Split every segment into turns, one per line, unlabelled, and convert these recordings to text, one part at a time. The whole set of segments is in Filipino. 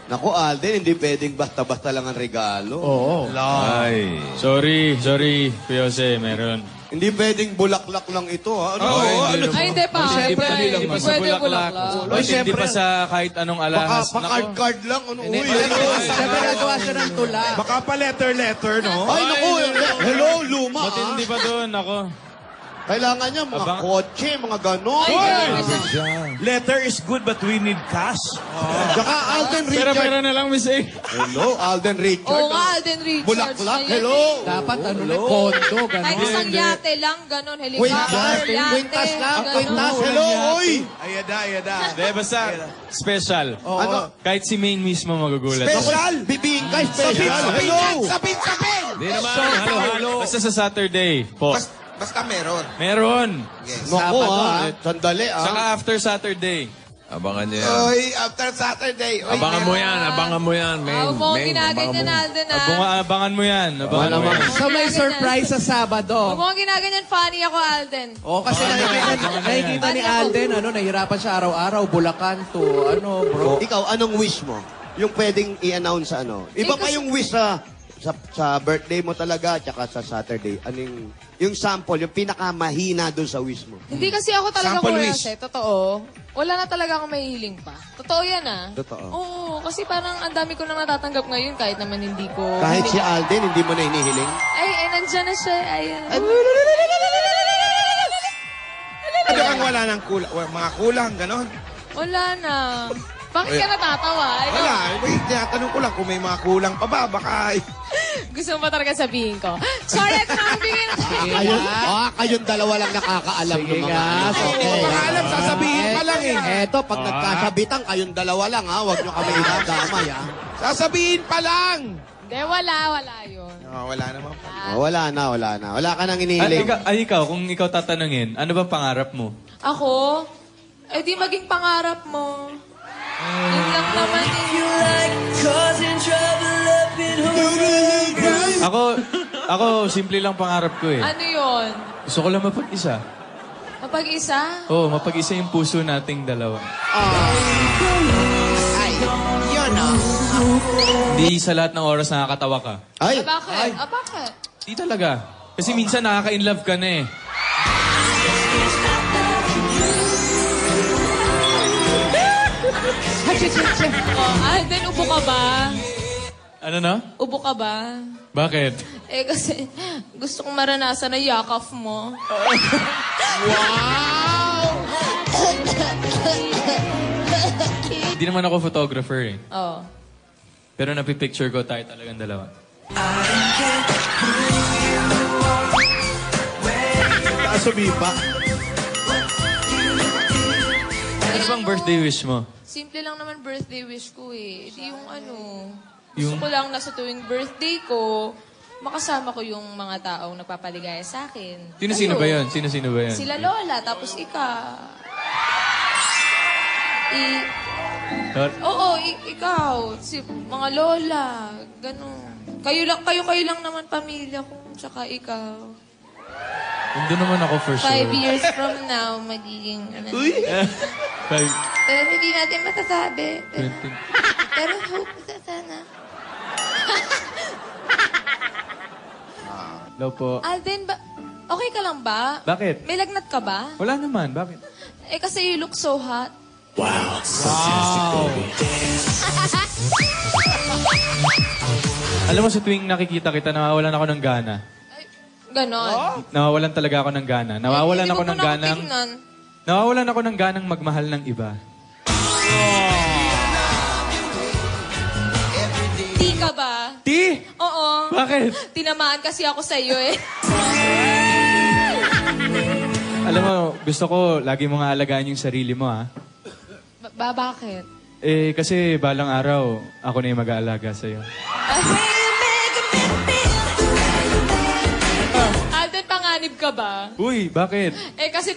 Naku, Alden, hindi pwedeng basta-basta lang ang regalo.
Oo.
Ay.
Sorry, Kuya Jose, meron.
Hindi pwedeng bulaklak lang ito, ha? Ano?
Ay, hindi pa.
Siyempre,
Hindi pa sa
Pwede
bulaklak. Hindi pa sa kahit anong alahas.
Pa-card-card lang. Ano? Uy,
Siyempre, nagawa siya ng tula.
Baka pa letter, no?
Ay, naku. Hello, luma, ha?
Matindi pa doon, ako.
Kailangan niya mga kotse, mga ganon.
Letter is good but we need cash.
Tsaka Alden
Pero
Richard.
meron na lang, Miss A.
Hello, Alden Richard.
Oo nga, Alden Richards.
Bulaklak,
na yun
hello.
Dapat ano na, kondo,
Kahit
gano'n.
isang yate lang, gano'n.
Quintas,
Helicopter,
quintas lang,
gano'n.
quintas. Hello, oy.
Ayada.
Hindi, basta special.
Ano?
Kahit si Maine mismo magugulat.
Special. Bibingka, special. Hello.
Hindi naman, halo-halo.
Basta sa Saturday po.
Basta meron.
Meron.
Naku, ha? Sandali, ha?
Saka after Saturday.
Abangan niya yan.
Oy, after Saturday. Oy,
Abangan mo yan,
Huwag mo akong ginaganyan, Alden,
Abangan mo yan. Abangan mo yan.
So may surprise sa Sabado.
Huwag mo akong ginaganyan. Funny ako, Alden.
Oo, kasi nakikita ni Alden, nahihirapan siya araw-araw, Bulacan to, bro.
Ikaw, anong wish mo? Yung pwedeng i-announce sa ano? Iba pa yung wish sa birthday mo talaga, tsaka sa Saturday. Anong, yung sample, yung pinakamahina doon sa wish mo?
Hindi kasi ako talaga
Sample
Kuya
wish.
Jose. Totoo. Wala na talaga akong mahihiling pa. Totoo yan, ah.
Totoo.
Oo, kasi parang ang dami ko nang natatanggap ngayon kahit naman hindi ko...
Kahit si Alden, hindi mo na hinihiling?
Ay, nandyan na siya. Ayan.
Ano kang wala ng mga kulang, ganon?
Wala na. Bakit ka natatawa? Ikaw,
Wala. Tinatanong ko lang kung may mga kulang pa ba. Baka...
gusto mo ba talaga sabihin ko? Sorry, ito na ang bigyan natin.
Kayong dalawa lang nakakaalam ng mga
nga,
ano.
okay.
Alam, sasabihin pa lang eh.
Eto, pag nagkasabitan, kayong dalawa lang, ha? Huwag nyo kami idadamay, ha?
Sasabihin pa lang.
Hindi, wala yun.
Wala naman pa.
Wala na. Wala ka nang inihiling.
Ikaw, kung ikaw tatanungin, ano bang pangarap mo?
Ako? Eh di maging pangarap mo. Yun lang naman eh.
Ako, simple lang pangarap ko eh.
Ano yun?
Gusto ko lang mapag-isa.
Mapag-isa?
Oo, mapag-isa yung puso nating dalawa. Hindi sa lahat ng oras nakakatawa ka.
Ay!
Bakit? Bakit?
Hindi talaga. Kasi minsan nakaka-inlove ka na eh.
Alden, ubo ka ba?
Ano na?
Ubo ka ba?
Bakit?
Eh kasi gusto kong maranasan na yakap mo.
Hindi naman ako photographer eh.
Oo.
Pero napipicture ko tayo talagang dalawa.
Sumipa.
Ano bang birthday wish mo?
Simple lang naman birthday wish ko eh. Di yung ano...
Yung-
Gusto ko lang na sa tuwing birthday ko, makasama ko yung mga taong nagpapaligaya sa akin.
Sino-sino ba yun? Sino-sino ba yun?
Sila Lola, tapos ikaw. Mga Lola, gano'n. Kayo lang naman pamilya ko, tsaka ikaw.
Hindi naman ako for sure.
5 years from now, magiging... Pero hindi natin masasabi. Pero hope sa sana.
Hello po.
Alden, okay ka lang ba?
Bakit?
May lagnat ka ba?
Wala naman. Bakit?
Eh, kasi you look so hot.
Alam mo, sa tuwing nakikita kita, nawawalan ako ng gana.
Ganon.
Nawawalan talaga ako ng gana. Nawawalan ako ng ganang...
tingnan.
Nawawalan ako ng ganang magmahal ng iba.
Di ka ba?
Ti!
Oo.
Bakit?
Tinamaan kasi ako sa iyo eh.
Alam mo, gusto ko lagi mo nga alagaan yung sarili mo, ha?
Bakit?
Eh, kasi balang araw, ako na yung mag-aalaga sa'yo.
Alden, panganib ka ba?
Uy, bakit?
Eh, kasi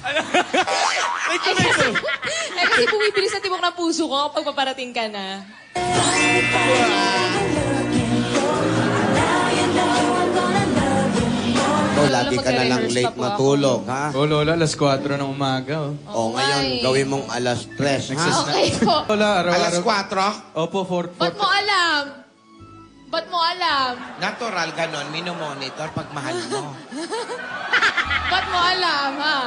Ay, komento!
eh, kasi bumibilis sa tibok ng puso ko kapag paparating ka na.
lagi ka na lang
magre-rehearse
late
pa po ako.
matulog, ha?
Oh, Lola, alas 4 ng umaga. Oh.
O ngayon,
Ay.
gawin mong alas 3, ha?
Okay po.
Lola,
Alas
araw-araw.
4,
Opo, 4.
Ba't mo alam? Ba't mo alam?
natural ganon, minomonitor pag mahal mo.
Ba't mo alam, ha?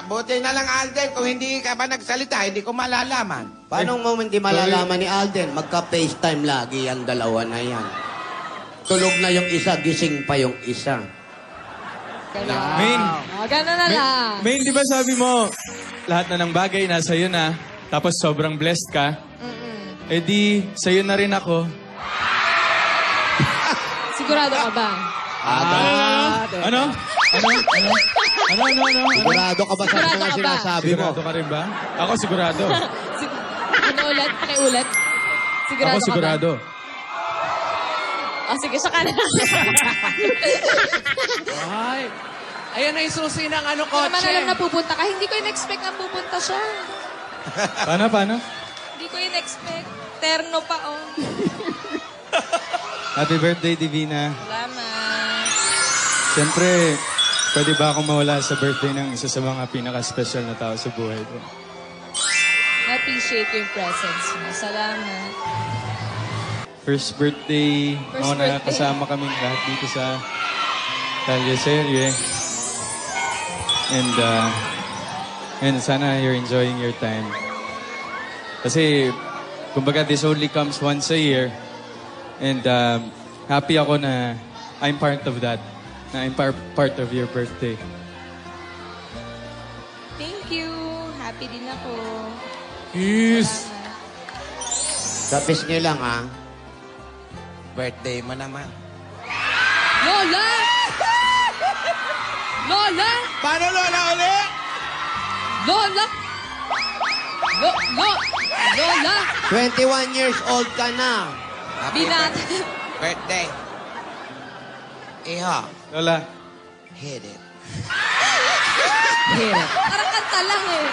Buti na lang, Alden. Kung hindi ka ba nagsalita, hindi ko malalaman.
Paano mo hindi malalaman ni Alden? Magka-FaceTime lagi ang dalawa na yan. Tulog na yung isa, gising pa yung isa.
Main,
Gano'n na lang.
Main, di ba sabi mo, lahat na ng bagay nasa iyo na, tapos sobrang blessed ka, eh di, sa'yo na rin ako.
Sigurado ka ba?
Ano?
Sigurado ka ba sa
Sigurado
mga
ka ba?
sinasabi mo?
Sigurado ka rin ba? Ako sigurado.
Ano ulit? Pakiulit? Sigurado
Ako sigurado.
ka ba? Oh, sige, saka na.
Ay, ayan na yung susi ng ano,
Hindi naman
kotse.
alam na pupunta ka. Hindi ko in-expect na pupunta siya.
Paano?
Hindi ko in-expect. Terno pa, oh.
Happy birthday, Divina.
Salamat.
Siyempre, pwede ba akong mawala sa birthday ng isa sa mga pinaka-special na tao sa buhay ko?
Na-appreciate ko yung presence mo. Salamat.
First birthday,
First
ako na
birthday.
kasama kaming lahat dito sa Talyeserie. And sana you're enjoying your time. Kasi, kumbaga, this only comes once a year. And happy ako na I'm part of that. Na I'm part of your birthday.
Thank you. Happy din ako.
Yes!
Sa pisngi lang, ha?
Birthday mo naman.
Lola! Lola!
Paano, Lola, ulit?
Lola! Lola!
21 years old ka na.
Binat.
Birthday. Iho,
Lola,
hit it.
Parang kanta lang eh.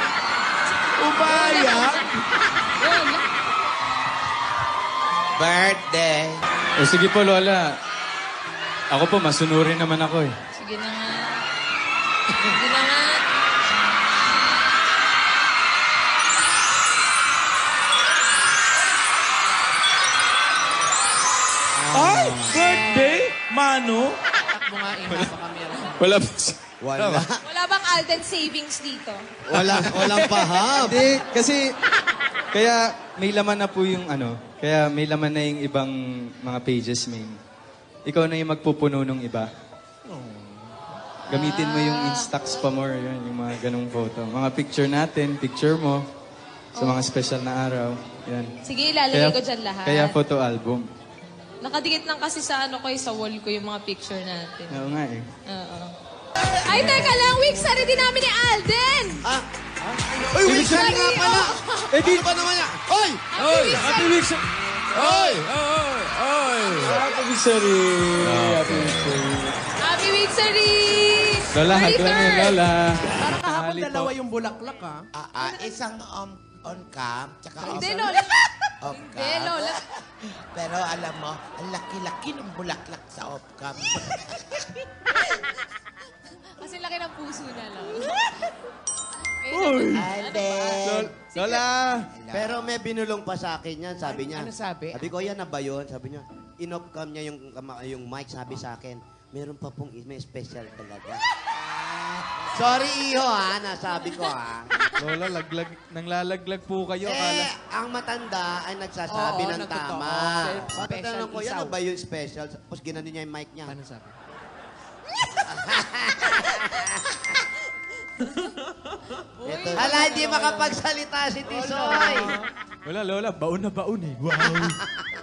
Ubaya.
Lola!
Birthday.
o sige po, Lola. Ako po, masunurin naman ako eh.
Sige na nga. Sige na nga.
Ay, birthday? Manu?
Takbo nga, Iha, baka meron.
Wala po.
Wala.
Wala bang Alden savings dito?
Walang paham.
Hindi, kasi kaya may laman na po yung ano, kaya may laman na yung ibang mga pages, main. Ikaw na yung magpupuno ng iba. Gamitin mo yung Instax pa more, yun, yung mga ganong photo. Mga picture natin, picture mo, sa mga special na araw. Yan.
Sige, ilalagay ko dyan lahat.
Kaya photo album.
Nakadikit lang kasi sa ano ko sa wall ko yung mga picture natin.
Oo nga eh.
Oo. Ay, teka lang. Week study din namin ni Alden!
Ah? Uy, Wilson nga pala! Eh, di ba naman yan? Hoy!
Happy week, sir!
Oy! Oy! Oy!
Happy week, sir! Happy week, sir!
Happy week study!
Lola, hag lang yun, Lola.
Parang kahapon
Mahali po.
dalawa yung bulaklak, ha?
Isang on cam, tsaka
Hindi, Lola.
off
Hindi,
cam.
Lola.
Pero alam mo, ang laki-laki ng bulaklak sa off cam.
Kasi laki ng puso na, Lola.
Alden!
Lola!
Pero may binulong pa sa akin yan, sabi niya.
Ano sabi?
Sabi ko, yan na ba yun? Sabi niya, in-off-cam niya yung mic, sabi sa akin, meron pa pong may special talaga. Sorry, iho, ha, nasabi ko, ha.
Lola, nanglalaglag po kayo. Akala.
Ang matanda ay nagsasabi
Oo,
ng
nagtotoo.
tama.
Special
Pagkatanong ko, yan
isaw.
na ba yung special? Tapos ginano niya yung mic niya.
Ano sabi?
Hala, hindi makapagsalita si Tisoy.
Wala, Lola. Baon na baon eh. Wow.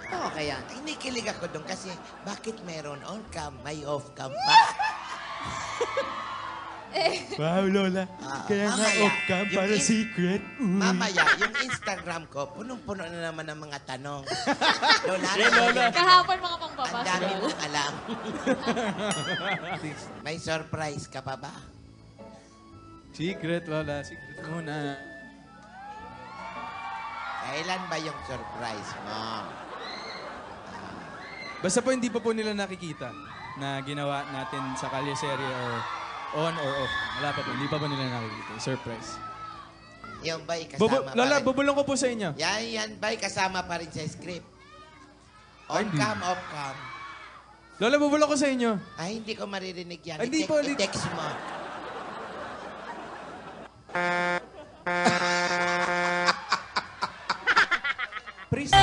Oo, kaya.
Kinikilig ako doon kasi bakit meron on cam, may off cam pa?
Wow, Lola. Kaya nga
mamaya,
off-cam
yung
para
in-
secret.
Mamaya, yung Instagram ko, punong-puno na naman ng mga tanong. Lola,
Kahapon mga
ang
pangbabash,
dami
Lola.
mong alam. May surprise ka pa ba?
Secret, Lola. Secret muna.
Kailan ba yung surprise mo?
Basta po hindi pa po nila nakikita. na ginawa natin sa Kalye Serie or on or off. Wala pa po. Hindi pa po nila nakikita. Surprise.
Yung ba'y kasama
Lola,
pa rin?
bubulong ko po sa inyo.
Yan ba'y kasama pa rin sa script? On-cam, off-cam.
Lola, bubulong ko sa inyo.
Ay, hindi ko maririnig yan.
Hindi po, hindi-
I-text mo.
Please.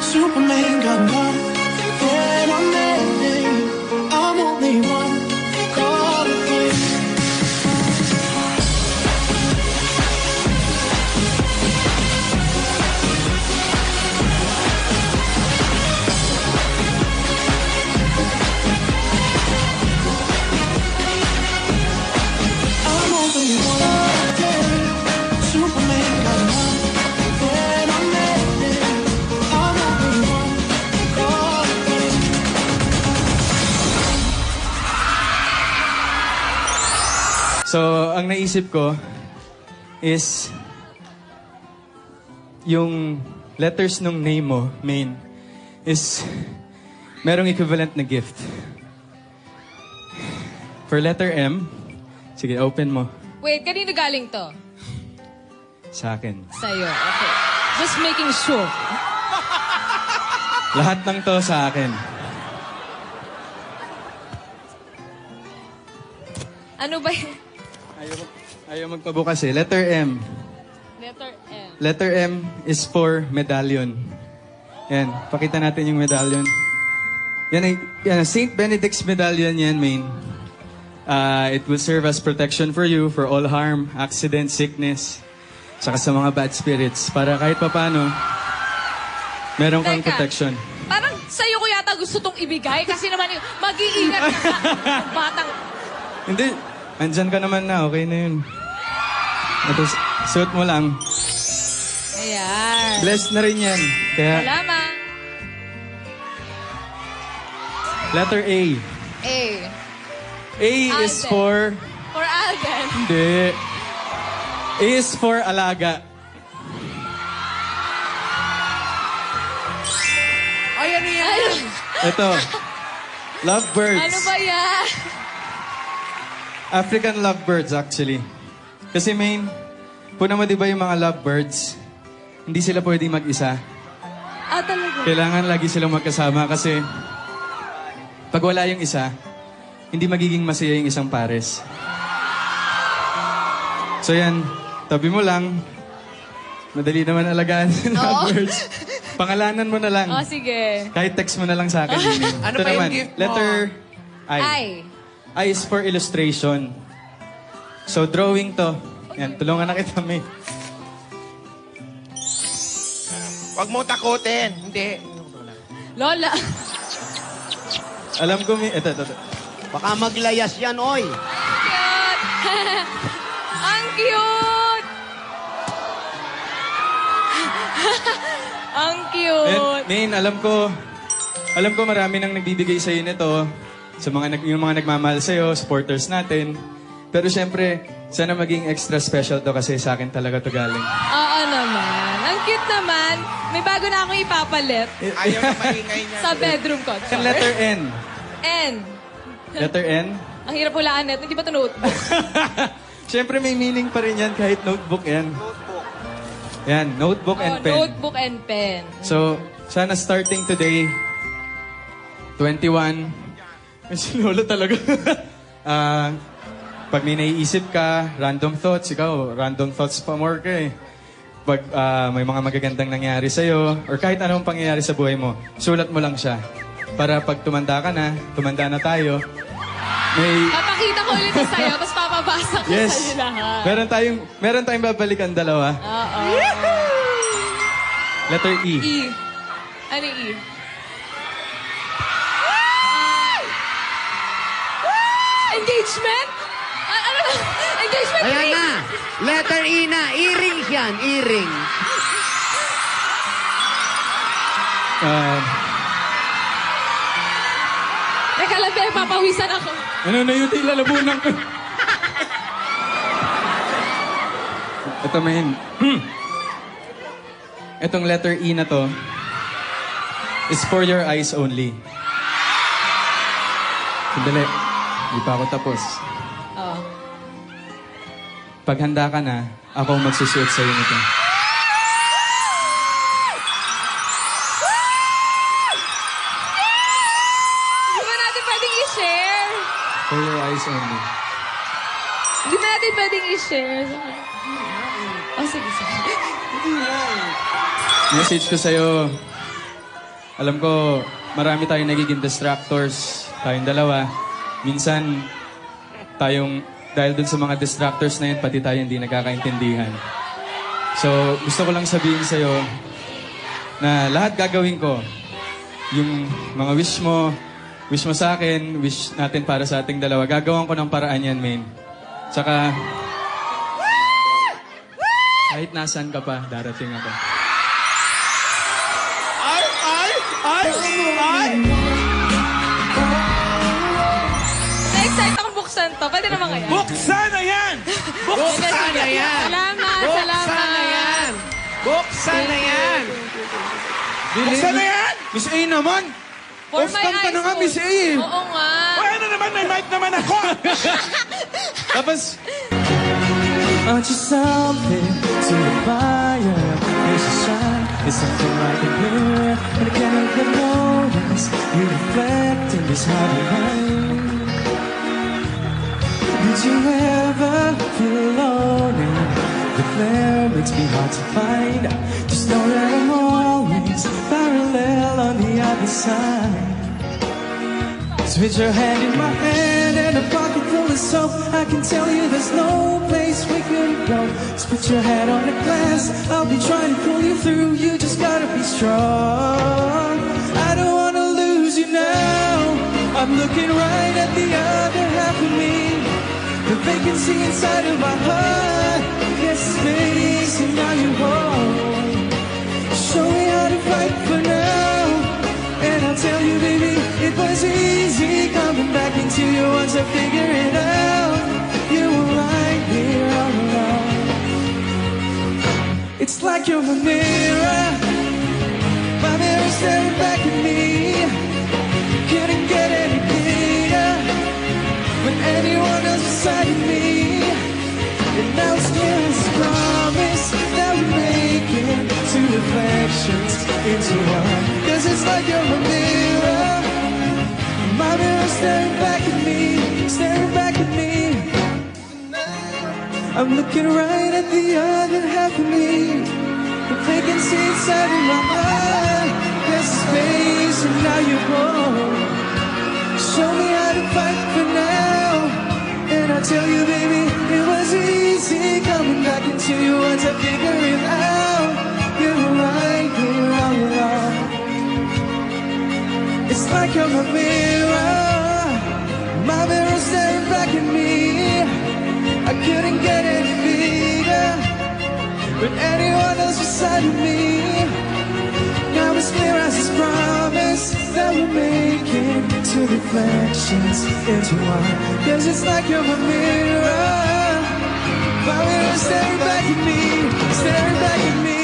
Superman got one, and I'm ready. I'm only one call away. I'm only one day. Superman got one, and I'm ready. I'm only one call away.
So, ang naisip ko is yung letters nung name mo, main, is merong equivalent na gift. For letter M, sige, open mo.
Wait, kanino galing to?
Sa akin.
Sa'yo. Okay. Just making sure.
Lahat ng to sa akin.
Ano ba yun?
Ayaw magpabukas eh. Letter M.
Letter M.
Letter M is for medallion. Yan, pakita natin yung medallion. Yan, St. Benedict's medallion yan, main. It will serve as protection for you for all harm, accident, sickness, saka sa mga bad spirits. Para kahit papano, meron kang
Teka.
protection.
Parang sa'yo ko yata gusto tong ibigay kasi naman yung mag-iingat ka ng batang...
Hindi, andyan ka naman na, okay na yun. Ito, suot mo lang.
Ayan.
Blessed na rin yan. Kaya,
Salamat.
letter A.
A.
A is
Alden.
for...
For Alden.
Hindi. A is for alaga.
Ay, ano yan?
Ay,
Ito. Lovebirds.
ano ba yan?
African lovebirds, actually. Kasi main, puna mo di ba yung mga lovebirds, hindi sila pwedeng mag-isa.
Ah, talaga?
Kailangan lagi silang magkasama kasi pag wala yung isa, hindi magiging masaya yung isang pares. So yan, tabi mo lang. Madali naman alagaan ng lovebirds. Pangalanan mo na lang.
Oh, sige.
Kahit text mo na lang sa akin.
Ano
Ito
pa yung
naman,
gift mo?
letter I.
Ay.
I is for illustration. So, drawing to. Yan, tulungan na kita, May.
Huwag mo takutin.
Hindi.
Lola.
Alam ko, May. Ito.
Baka maglayas yan, oy.
Cute. Ang cute. Ang cute.
Main, alam ko marami nang nagbibigay sa'yo nito. Sa yung mga nagmamahal sa'yo, supporters natin. Pero syempre, sana maging extra special to kasi sa akin talaga to galing.
Oo naman. Ang cute naman. May bago na akong ipapalit
Ayaw na maingay niya.
sa bedroom ko.
Yung letter N.
N.
Letter N?
Ang hirap hulaan net. Hindi ba ito notebook?
Syempre may meaning pa rin yan kahit notebook yan. Yan, notebook and pen.
Notebook and pen.
So, sana starting today, 21, si Lolo talaga. Pag may naiisip ka, random thoughts, ikaw, random thoughts pa more ka eh. Pag may mga magagandang nangyari sa'yo, or kahit anong pangyayari sa buhay mo, sulat mo lang siya. Para pag tumanda ka na, tumanda na tayo, may...
Papakita ko ulit sa'yo, tapos papabasa ko
Yes.
sa'yo lahat.
Meron tayong babalikan dalawa.
Oo.
Letter E.
E. Ano yung E? Engagement? Ano na? Engagement
Ayan
ring?
na. Letter E na. Earrings yan. Earring.
Teka lang, Bel, papawisan ako.
Ano na yun? Lalabunan ko. Ito, mahin. Itong letter E na to is for your eyes only. Sandali. Hindi pa ako tapos.
Oo.
Pag handa ka na, ako ang magsusuot sa'yo nito.
Hindi ba natin pwedeng i-share?
For your eyes only.
Hindi ba natin pwedeng i-share? Oh, sige, sige.
Message ko sa'yo. Alam ko, marami tayong nagiging distractors. Tayong dalawa. Minsan, dahil dun sa mga distractors na yun, pati tayo hindi nagkakaintindihan. So, gusto ko lang sabihin sa'yo na lahat gagawin ko. Yung mga wish mo sa akin, wish natin para sa ating dalawa. Gagawan ko ng paraan yan, main. Tsaka, kahit nasan ka pa, darating ako.
Na-excite akong buksan to. Pwede naman kaya?
Buksan na yan!
Buksan na yan!
Salamat, salamat.
Buksan na yan! Buksan na yan!
Buksan na yan!
Miss A naman!
For
Off
my
cam ka
eyes
na nga, Miss A eh.
Oo nga.
Ay, ano naman? May mic naman ako!
Tapos,
Aren't you something to admire? There's a shine, it's something like a mirror, and I can't help but notice you reflect in this heart of mine. Did you ever feel lonely? The flare makes me hard to find. Just know that I'm always parallel on the other side. So with your hand in my hand and a pocket full of soap, I can tell you there's no place we couldn't go. Just put your head on the glass, I'll be trying to pull you through. You just gotta be strong. I don't wanna lose you now. I'm looking right at the other half of me. The vacancy inside of my heart. Yes, space, and now you're home. Show me how to fight for now. And I'll tell you, baby, it was easy coming back into you once I figured it out. You were right here all along. It's like you're a mirror. My mirror staring back at me. Couldn't get any bigger when anyone else beside of me. And now it's clear as a promise that we're making two reflections into one. Cause it's like you're a mirror. My mirror staring back at me, staring back at me. I'm looking right at the other half of me. The vacancy inside of my heart. There's space and now you're home. Show me how to fight for now. And I tell you, baby, it was easy coming back into you once I figured it out. You were right here all along. It's like you're a mirror. My mirror staring back at me. I couldn't get any bigger with anyone else beside of me. Now it's clear as this promise that we're making two reflections into one. Cause it's like you're a mirror. My mirror staring back at me, staring back at me.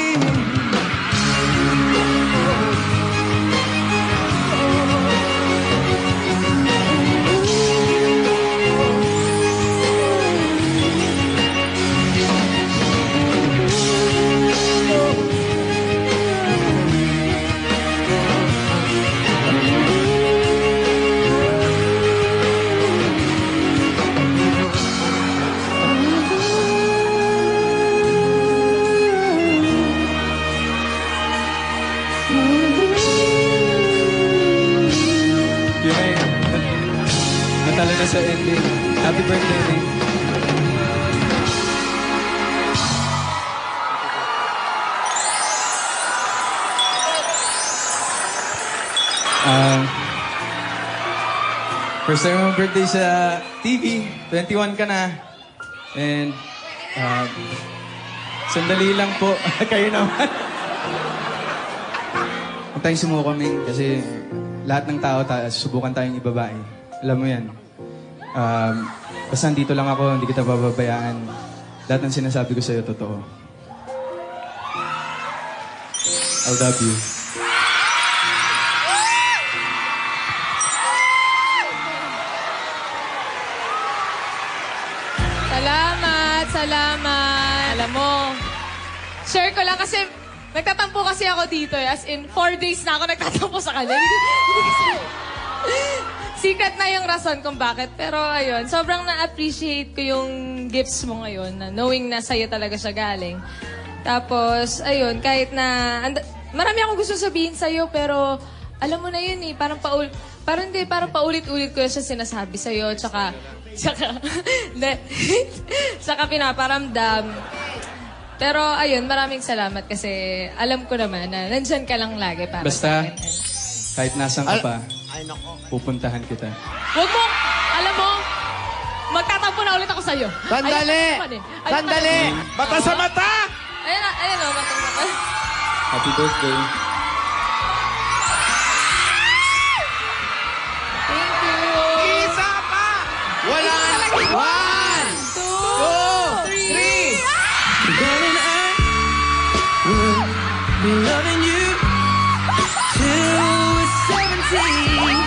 Happy birthday, Maine. First time mo birthday sa TV, 21 ka na. And, sandali lang po. Kayo naman. Huwag tayong sumuko kami kasi lahat ng tao, susubukan tayong ibabae. Alam mo yan. Basta nandito lang ako, hindi kita bababayaan. Lahat ng sinasabi ko sa'yo, totoo. I love you.
Salamat. Alam mo, share ko lang kasi nagtatampo kasi ako dito eh. As in, 4 days na ako nagtatampo sa kanya. Secret na yung rason kung bakit. Pero ayun, sobrang na-appreciate ko yung gifts mo ngayon. Na knowing na sa'yo talaga siya galing. Tapos, ayun, kahit na... marami akong gusto sabihin sa'yo, pero alam mo na yun eh. Parang paulit-ulit ko siya sinasabi sa'yo. Tsaka pinaparamdam. Pero ayun, maraming salamat kasi alam ko naman na nandyan ka lang lagi para
Basta,
sa akin.
kahit nasan ka pa,
Ay, nako.
pupuntahan kita.
Huwag mo, alam mo, magtatampo na ulit ako sa'yo.
Sandali! Sandali!
Mata sa mata!
Ayan o, matang.
Happy birthday.
Thank you.
Isa pa!
Wala! 1, 2, 3!
Darling, I will be loving you till we're 17.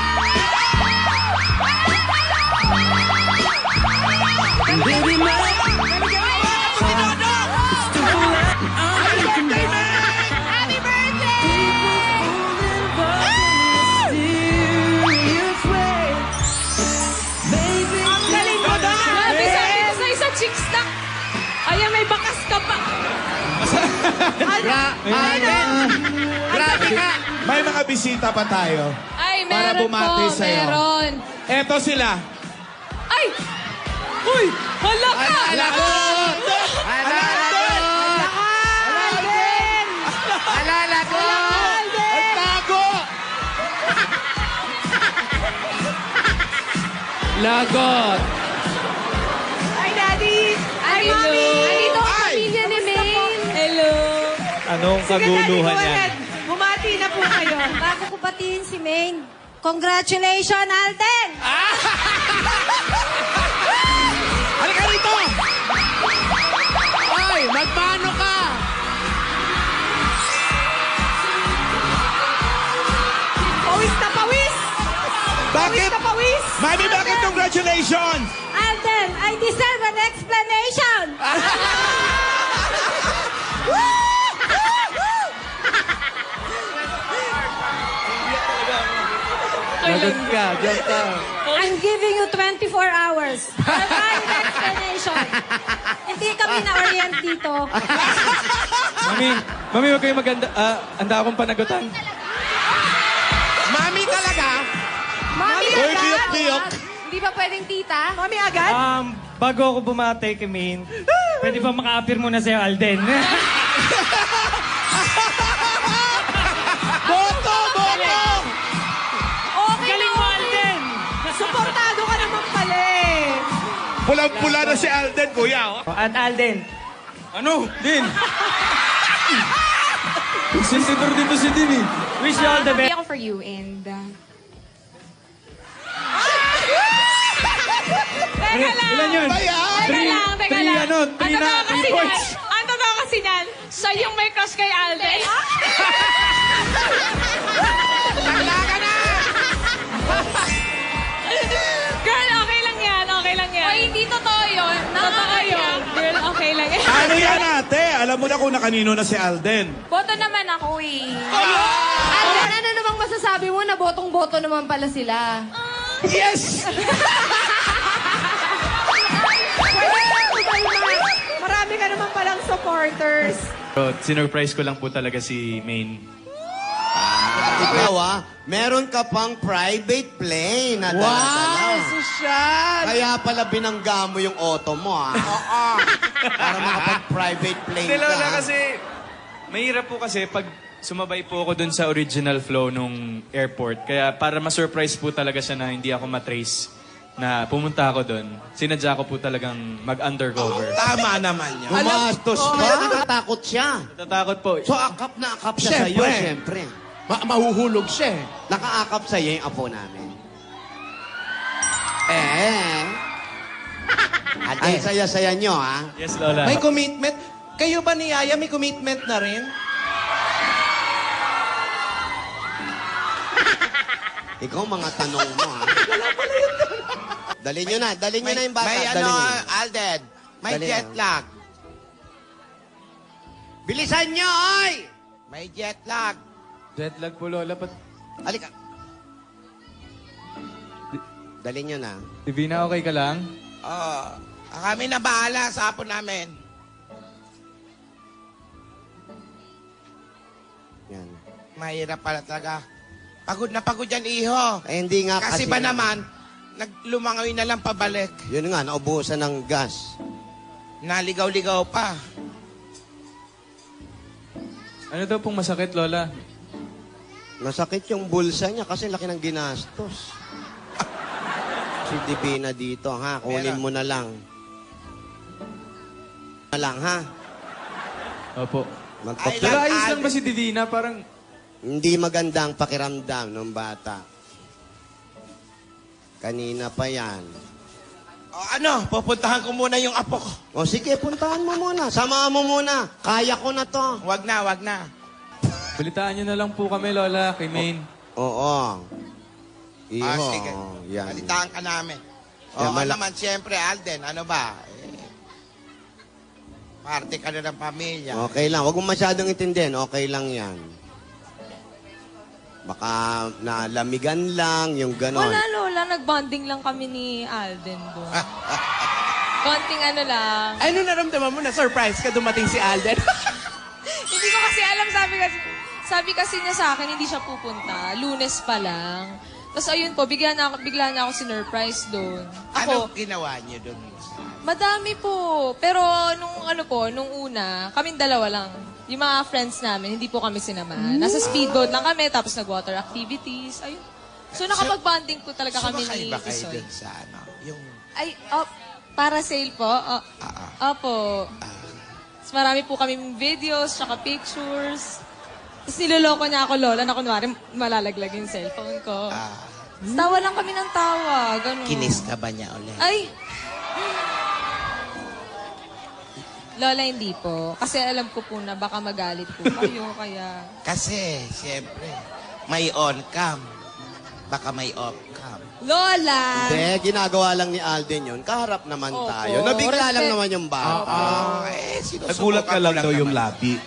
And baby, my heart is still full of
Happy birthday!
mysterious way. Baby,
Grabe, sabi ko sa isang chicks na. Ayan, may bakas ka pa.
Grabe ka!
May mga bisita pa tayo.
Ay,
Para
meron
bumati
po,
sa'yo.
meron.
Eto sila.
Ay! Uy! Hala ka!
Alalagot!
Ang tago!
Lagot!
Hi, Daddy! Hi, Mommy!
Andito ang
Ay!
pamilya ni Maine. Hello.
Anong kaguluhan
Go
yan?
ahead. Bumati na po kayo.
Bago ko batiin si Maine, congratulations, Alden!
Halika rito! Ay, magmano ka!
Pawis na pawis!
Bakit?
Pawis na pawis!
Mami, bakit congratulations?
Alden, I deserve an explanation!
Lagot ka, joke ka.
I'm giving you 24 hours for an explanation. Hindi kami na-orient dito.
Mami, huwag kayong maganda. Handa akong panagutan.
Mami talaga?
Mami
Uy,
agad!
biyok-biyok.
Hindi ba pwedeng tita?
Mami agad?
Bago ako bumate kay Maine, pwede ba maka-appear muna sa'yo, Alden?
Boto! Boto!
Okay
Galing mo, Alden!
Suportado ka naman pala eh.
Pulang-pula na si Alden, kuya. Oh.
At Alden,
Ano? Din! Sensitor dito si Din eh.
wish you all the best.
Ako for you and... Teka lang!
Ilan yun?
Teka lang.
Three points.
Ang totoo kasi niyan, siya yung may crush kay Alden. Girl, okay lang yan. Okay lang yan. Oy, hindi totoo yun. Totoo yun. Girl, okay lang yan.
Ano yan, ate? Alam mo na kung nakanino na si Alden.
Boto naman ako eh.
Alden, ano namang masasabi mo na botong-boto naman pala sila?
Yes!
Marami ka naman palang supporters.
So, sinurprise ko lang po talaga si Maine.
Ikaw meron ka pang private plane na
Wow,
dala-dala.
sosyal!
Kaya pala binangga mo yung auto mo, Oo. Para makapag-private plane
Hindi,
ka.
Lola, kasi mahirap po kasi pag sumabay po ako dun sa original flow nung airport. Kaya para ma-surprise po talaga siya na hindi ako matrace na pumunta ako dun. Sinadya ko po talagang mag-undercover.
Tama naman yun.
Gumastos pa. Natatakot siya.
Natatakot po.
So, akap na akap siya sa'yo, siyempre.
Mahuhulog siya eh.
Nakaakap sa'yo yung apo namin. Ang saya-saya nyo,
Yes, Lola.
May commitment. Kayo ba ni Yaya may commitment na rin?
Ikaw, mga tanong mo, Dali nyo na yung bata.
May
Dali nyo.
Alden, may
Dali
jet
na.
lag.
Bilisan nyo, oy!
May jet lag.
Jet lag po, Lola.
Halika. Dali nyo na.
Divina, okay ka lang?
Kami na bahala sa apo namin.
Yan.
Mahirap pala talaga. Pagod na pagod yan, iho.
Hindi nga
Kasi ba naman, naglumangoy na lang pabalik.
Yun nga, naubusan ng gas.
Naligaw-ligaw pa.
Ano daw pong masakit, Lola?
Masakit yung bulsa niya kasi laki ng ginastos. Si Divina dito, Kunin mo na lang.
Opo.
Magpapla-
Pero ayos lang ba si Divina? Parang...
Hindi maganda ang pakiramdam ng bata. Kanina pa yan.
Pupuntahan ko muna yung apo ko.
O sige, puntahan mo muna. Samahan mo muna. Kaya ko na to.
Wag na.
Balitaan niyo na lang po kami, Lola, kay Maine.
Oo. Iho.
Sige.
Yan.
Balitaan ka namin.
Yan,
Naman, siyempre, Alden, ano ba? Parte ka na ng pamilya.
Okay lang. Huwag mo masyadong intindihin. Okay lang yan. Baka nalamigan lang, yung ganon.
Wala, Lola. Nag-bonding lang kami ni Alden doon. Konting ano lang.
Ano naramdaman mo na surprise ka dumating si Alden?
Hindi ko kasi alam. Sabi kasi niya sa akin, hindi siya pupunta. Lunes pa lang. Tapos ayun po, bigla na ako sinurprise doon.
Ano ginawa niyo doon?
Madami po. Pero nung una, kaming dalawa lang. Yung mga friends namin, hindi po kami sinamahan. Nasa speedboat lang kami, tapos nag-water activities. Ayun. So nakapag-bonding po talaga kami ni
ba kayo
Isoy.
doon sa ano? Yung...
Para sale po? Opo. Tapos marami po kaming videos, tsaka pictures. Tapos niloloko niya ako, Lola, na kunwari malalaglag yung cellphone ko. Tapos tawa lang kami ng tawa. Ganun.
Kinis ka ba niya ulit?
Ay! Lola, hindi po. Kasi alam ko po na baka magalit po kayo, kaya...
Kasi, siyempre, may on-cam. Baka may off-cam.
Lola!
Hindi, ginagawa lang ni Alden yun. Kaharap naman tayo. Nabigla lang naman yung bata.
Nagulat ka lang daw yung labi.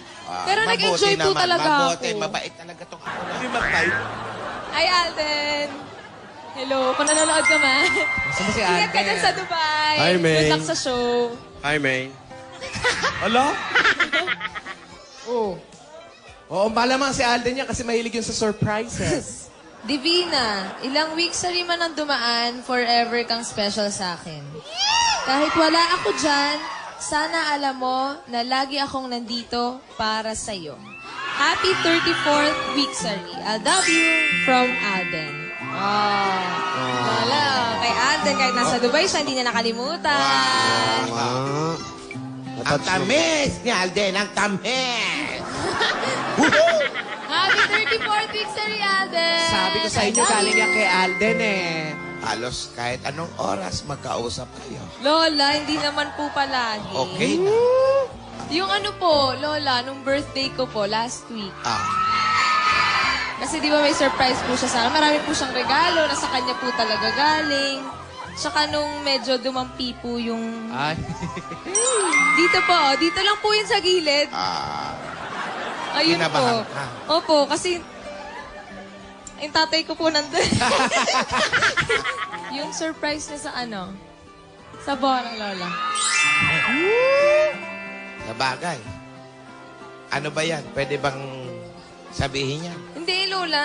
Pero nag-enjoy po talaga ako.
Mabait talaga itong ako.
Hi, Alden! Hello, kung nanonood ka man.
Saan si
Ingat ka
Alden?
dyan sa Dubai.
Hi, May.
Good luck sa show.
Hi, May.
Ala?
Oo, malamang si Alden niya kasi mahilig yun sa surprises.
Divina, ilang weeks sa man ang dumaan, forever kang special sa akin. Kahit wala ako dyan, sana alam mo na lagi akong nandito para sa'yo. Happy 34th weeksary. I love you from Alden. Wala. Kay Alden, kahit nasa Dubai siya, hindi niya nakalimutan.
Ang tamis ni Alden, ang tamis!
Happy 34th weeksary, Alden!
Sabi ko sa inyo, galing yan kay Alden eh.
Halos kahit anong oras magkausap kayo.
Lola, hindi naman po palagi.
Okay na.
Yung ano po, Lola, nung birthday ko po, last week. Kasi di ba may surprise po siya sa akin. Marami po siyang regalo, nasa kanya po talaga galing. Tsaka nung medyo dumampi po yung...
Ay.
Dito po, dito lang po yun sa gilid. Ayun po.
Kinabahan ka.
Opo, kasi... Yung tatay ko po nandun. Yung surprise niya sa ano? Sa Bora, Lola.
Sa bagay. Ano ba yan? Pwede bang sabihin niya?
Hindi, Lola. Lola.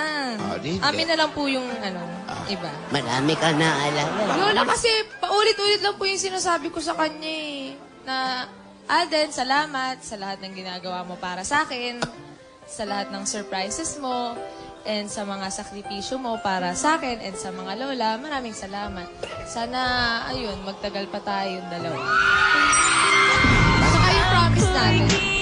di.
Amin na lang po yung iba.
Marami ka na alam.
Lola, kasi paulit-ulit lang po yung sinasabi ko sa kanya eh. Na, Alden, salamat sa lahat ng ginagawa mo para sa akin, sa lahat ng surprises mo, and sa mga sakripisyo mo para sa akin, and sa mga lola, maraming salamat. Sana, ayun, magtagal pa tayong dalawa. Saka yung promise natin.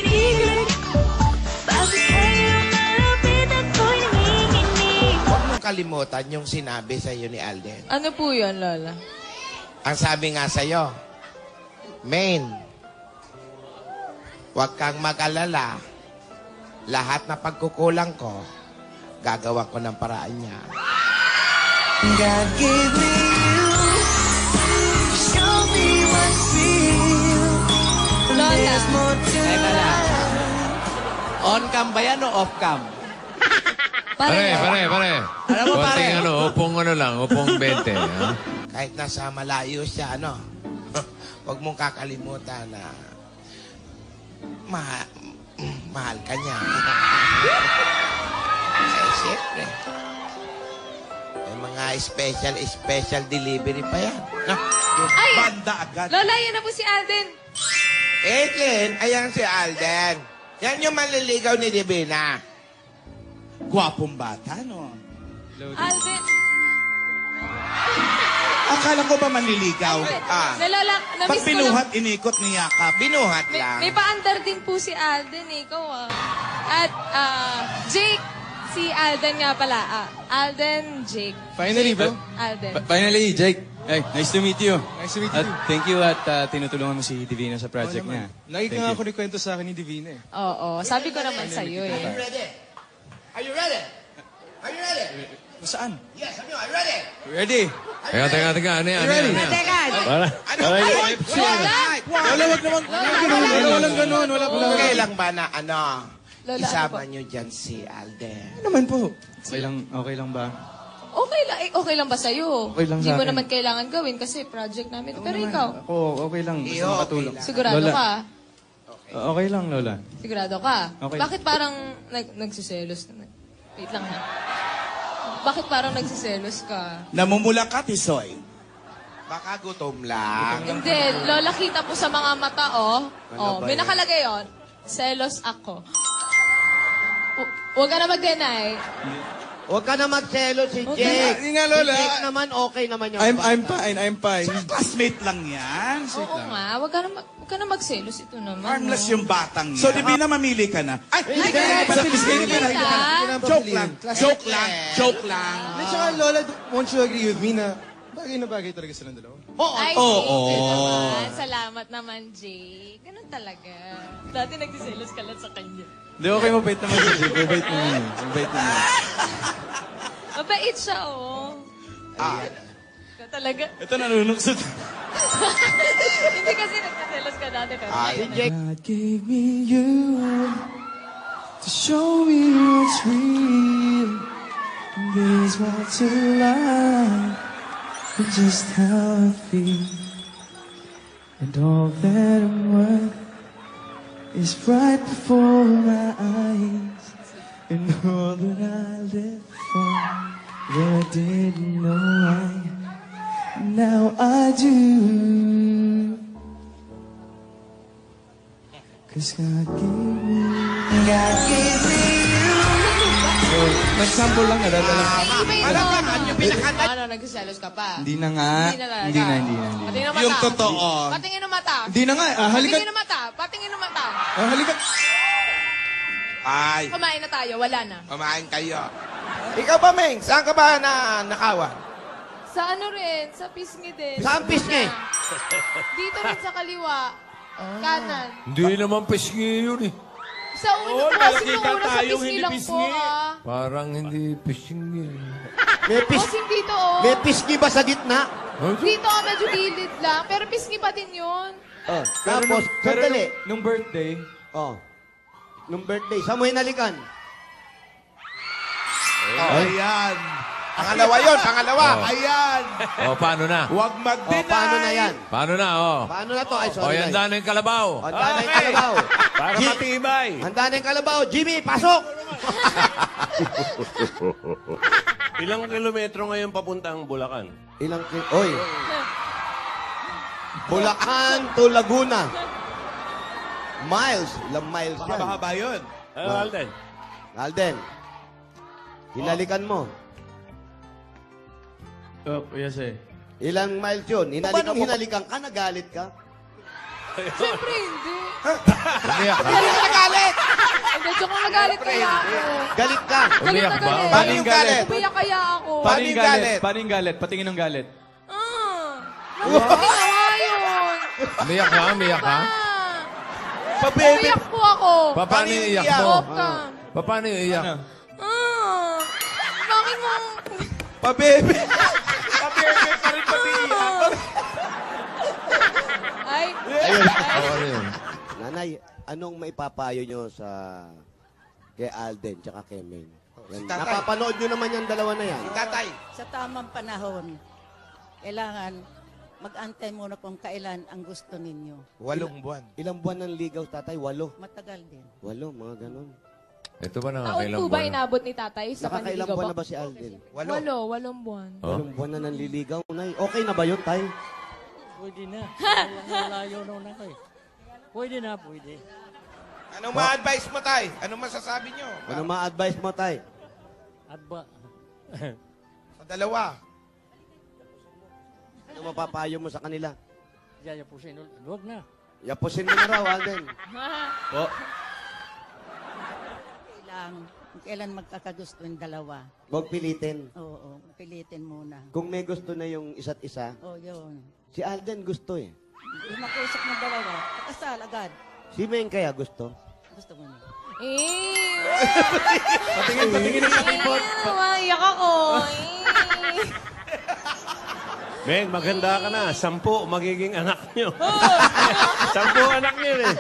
Huwag mong kalimutan yung sinabi sa iyo ni Alden.
Ano po yun, Lola?
Ang sabi nga sa iyo, Main, huwag kang mag-alala. Lahat na pagkukulang ko, gagawa ko ng paraan niya.
God gave me you. Show me what's real.
Lola.
There's more to
Teka lang.
life.
On-cam ba yan o off-cam?
Pare.
Alam mo, pare.
Konting upong 20. Ha?
Kahit nasa malayo siya, huwag mong kakalimutan na mahal ka niya. Eh, siyempre. May mga special delivery pa yan.
Ay!
Banda agad.
Lola, yan na po si Alden.
Jen, ayan si Alden. Yan yung manliligaw ni Divina.
Gwapong bata, no?
Alden.
Akala ko ba manliligaw?
Lola,
Pag
na-miss ko lang.
binuhat, inikot, niyakap.
Binuhat lang.
May paandar din po si Alden, ikaw At, Jake, si Alden nga pala. Alden, Jake.
Finally, bro.
Alden.
Finally, Jake. Hey, nice to meet you.
Nice to meet
At
you.
thank you at tinutulungan mo si Divina sa project niya.
Lagi
Thank
ka nga
you.
ako kwento sa akin ni Divina eh.
Oo, sabi ko naman sa'yo eh.
Ready? Are you ready? Are you ready?
Saan?
Yes, are you ready?
Ready?
Teka. Ano yan?
Teka.
Ano?
Wala, wag naman. Walang ganun. Wala pala.
Okay lang ba na
Lola,
isama niyo dyan si Alden?
Ano naman po?
Okay lang ba?
Okay lang ba sa'yo?
Okay lang
Hindi
sa
mo
akin.
naman kailangan gawin kasi project namin. Pero ikaw,
Ako, okay lang. Gusto
Iyo,
mo
okay
katulong.
lang.
sigurado
Lola.
ka?
Okay lang, Lola.
Sigurado ka?
Okay.
Bakit parang nagsiselos? Wait lang ha. Bakit parang nagsiselos ka?
Namumula ka, Tisoy.
Baka gutom lang.
Hindi, Lola, kita po sa mga mata,
Ano ba
may
yan?
nakalagay yun. Selos ako. Huwag ka na mag-deny.
Huwag ka na magselo si
Huwag
Jake.
Hindi nga, Lola.
Si Jake naman, okay naman yung
I'm fine.
Classmate lang yan.
Oo nga, huwag ka na magselos. Ito naman.
Harmless
no?
yung batang yan. So, Divina, mamili ka na. Ay, Joke lang.
At saka, Lola, won't you agree with me na bagay na bagay talaga silang dalawa?
Ay,
Oo.
naman. Salamat naman, Jay. Ganun talaga. Dati nagsiselos ka lang sa kanya.
Hindi, okay, mabait naman si Jake. Mabait naman. Mabait naman.
Mabait siya, Ikaw talaga.
Ito, nanunuksot.
Hindi kasi nagsiselos ka dati. Pero
God gave me you to show me what's real. And there's more to life than just how I feel. And all that I'm worth is right before my eyes. And all that I lived for, though I didn't know why, now I do. 'Cause God gave me you.
Nag-sample lang, nadadala.
Ano, nagsiselos ka pa?
Hindi na nga.
Hindi na. Patingin ng mata.
Yung totoo.
Patingin ng mata.
Hindi na nga. Halika.
Patingin ng mata. Patingin ng mata.
Halika.
Ay,
Kumain na tayo. Wala na.
kumain kayo. Ikaw ba, Meng? Saan ka ba nakawan?
Sa ano rin? Sa pisngi din.
Saan pisngi?
Dito rin sa kaliwa. Kanan.
Hindi naman pisngi yun eh.
Sa una po kasi nung una sa pisngi lang po
Parang hindi pisngi.
May,
Bossing dito
may pisngi ba sa gitna?
Dito medyo gilid lang. Pero pisngi pa din yun.
Tapos, sandali.
Nung birthday,
Nung birthday, saan mo hinalikan?
Ayan.
Pangalawa yun, pangalawa.
Ayan.
Paano na?
Huwag mag-deny.
Paano na yan?
Paano na,
Paano na to? Ay, sorry.
handa na yung kalabaw.
Handa na yung kalabaw.
Para matibay.
Handa na yung kalabaw. Jimmy, pasok!
Ilang kilometro ngayon papuntang Bulacan?
Oy. Bulacan to Laguna. Miles. Ilang miles yan?
Mahaba yun.
Alden.
Alden. Hinalikan mo.
Oh, yes eh.
Ilang miles yun? Hinalikan ka, nagalit ka?
Siyempre, hindi.
Umiyak ka.
Nagalit! Hindi, tsaka nagalit kaya ako.
Galit ka?
Galit na
Umiyak ba?
galit.
Paano yung galit?
Umiyak kaya ako.
Paano yung galit? Paano yung galit? Patingin ng galit.
Ginawa yun.
Umiyak ka? Umiyak ka?
Umiyak po ako.
Paano yung iyak mo?
Off cam.
Paano yung iyak?
Bakit mo?
Pabebe. Pabebe pa rin pati iyak.
Ay.
Ayun.
Ano yun?
Nanay, anong maipapayo nyo sa kay Alden tsaka kay Maine? Yan.
tatay.
Napapanood nyo naman yung dalawa na yan.
Tatay.
Sa tamang panahon, kailangan mag-antay muna kung kailan ang gusto ninyo.
8 buwan.
Ilang buwan ng ligaw, tatay? 8.
Matagal din.
8, mga ganun.
Ito ba
Taon
nakakailang
po ba
buwan?
inabot ni tatay sa
Nakakailang
panliligaw
buwan
ba?
na ba si Alden?
8 buwan.
8 buwan na nanliligaw, Nay. Okay na ba yun, tay?
Pwede na. Malayo naman ako eh. Pwede na, pwede.
Anong ma-advise mo, tay? Anong masasabi nyo?
Ano ma-advise mo, tay?
Adba.
Sa dalawa.
Ano mapapayo mo sa kanila?
Yaya po siya. Huwag na.
Yapusin mo na raw, Alden. Oh.
Kailan magkakagusto yung dalawa.
Huwag pilitin.
Oo, pilitin muna.
Kung may gusto na yung isa't isa,
Oo, yun.
si Alden gusto eh.
Hindi makusap ng dalawa. Kasal agad.
Si Meng kaya gusto?
Gusto mo niya.
Patingin ng report.
Maiyak ako.
Men, maganda ka na. 10 magiging anak nyo. 10 anak nyo eh.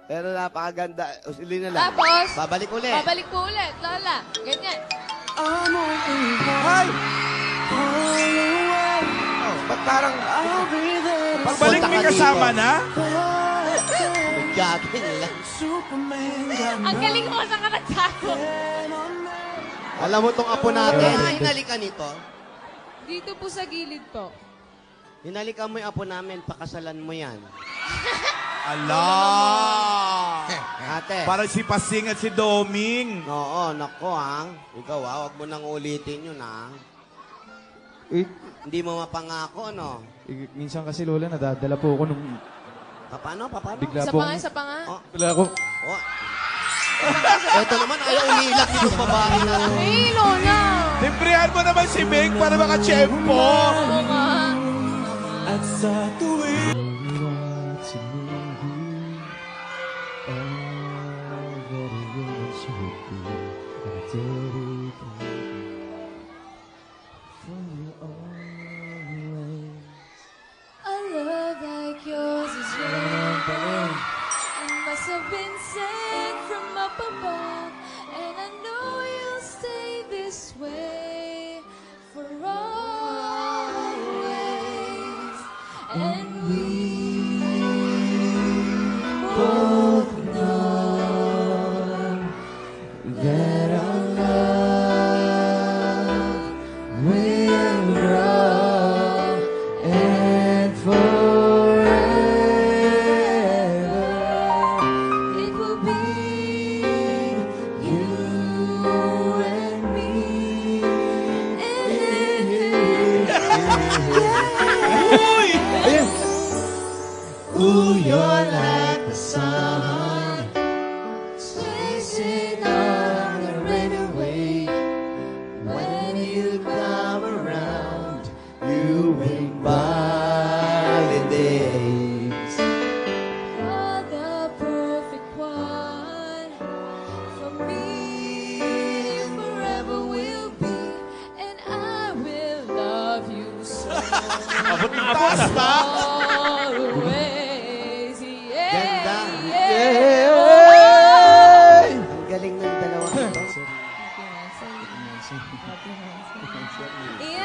Pero napakaganda. Usili na lang.
Tapos,
babalik ulit.
babalik po ulit. Lola, ganyan.
Ay!
Ba't parang...
Pagbalik may kasama na?
Nag-jogging lang.
Ang galing mo sa kanagtago.
Alam mo tong apo natin. Hinalikan nito.
Dito po sa gilid po.
Hinalikan mo yung apo namin. Pakasalan mo yan.
Ala!
Ate.
Parang si Pasing at si Doming.
Oo, nako ha. Ikaw ha, huwag mo nang ulitin yun ha. Hindi mo mapangako, no?
Minsan kasi, Lola, nadadala po ako nung...
Paano?
Bigla
Isa
po.
pa nga, isa pa nga.
Bigla ako.
Oh. Ito naman, ayaw umiilak dito babae na.
Hey, Lola!
Librihan mo naman si Ming para makachempo.
Oo nga.
At sa tuwing
A love like yours is rare. It must have been sent from up above. And I know you'll stay this way for always. And we both know
that our love will grow and forever
it will be you and me.
Ooh, you're like the sun chasing on the rainy wave. When you come around, you invalidates.
You're the perfect one for me. Forever will be, and I will love you so.
Abot na abot ah.
Always, yeah.
Ganda.
Yeah.
Ang galing ng dalawa ito.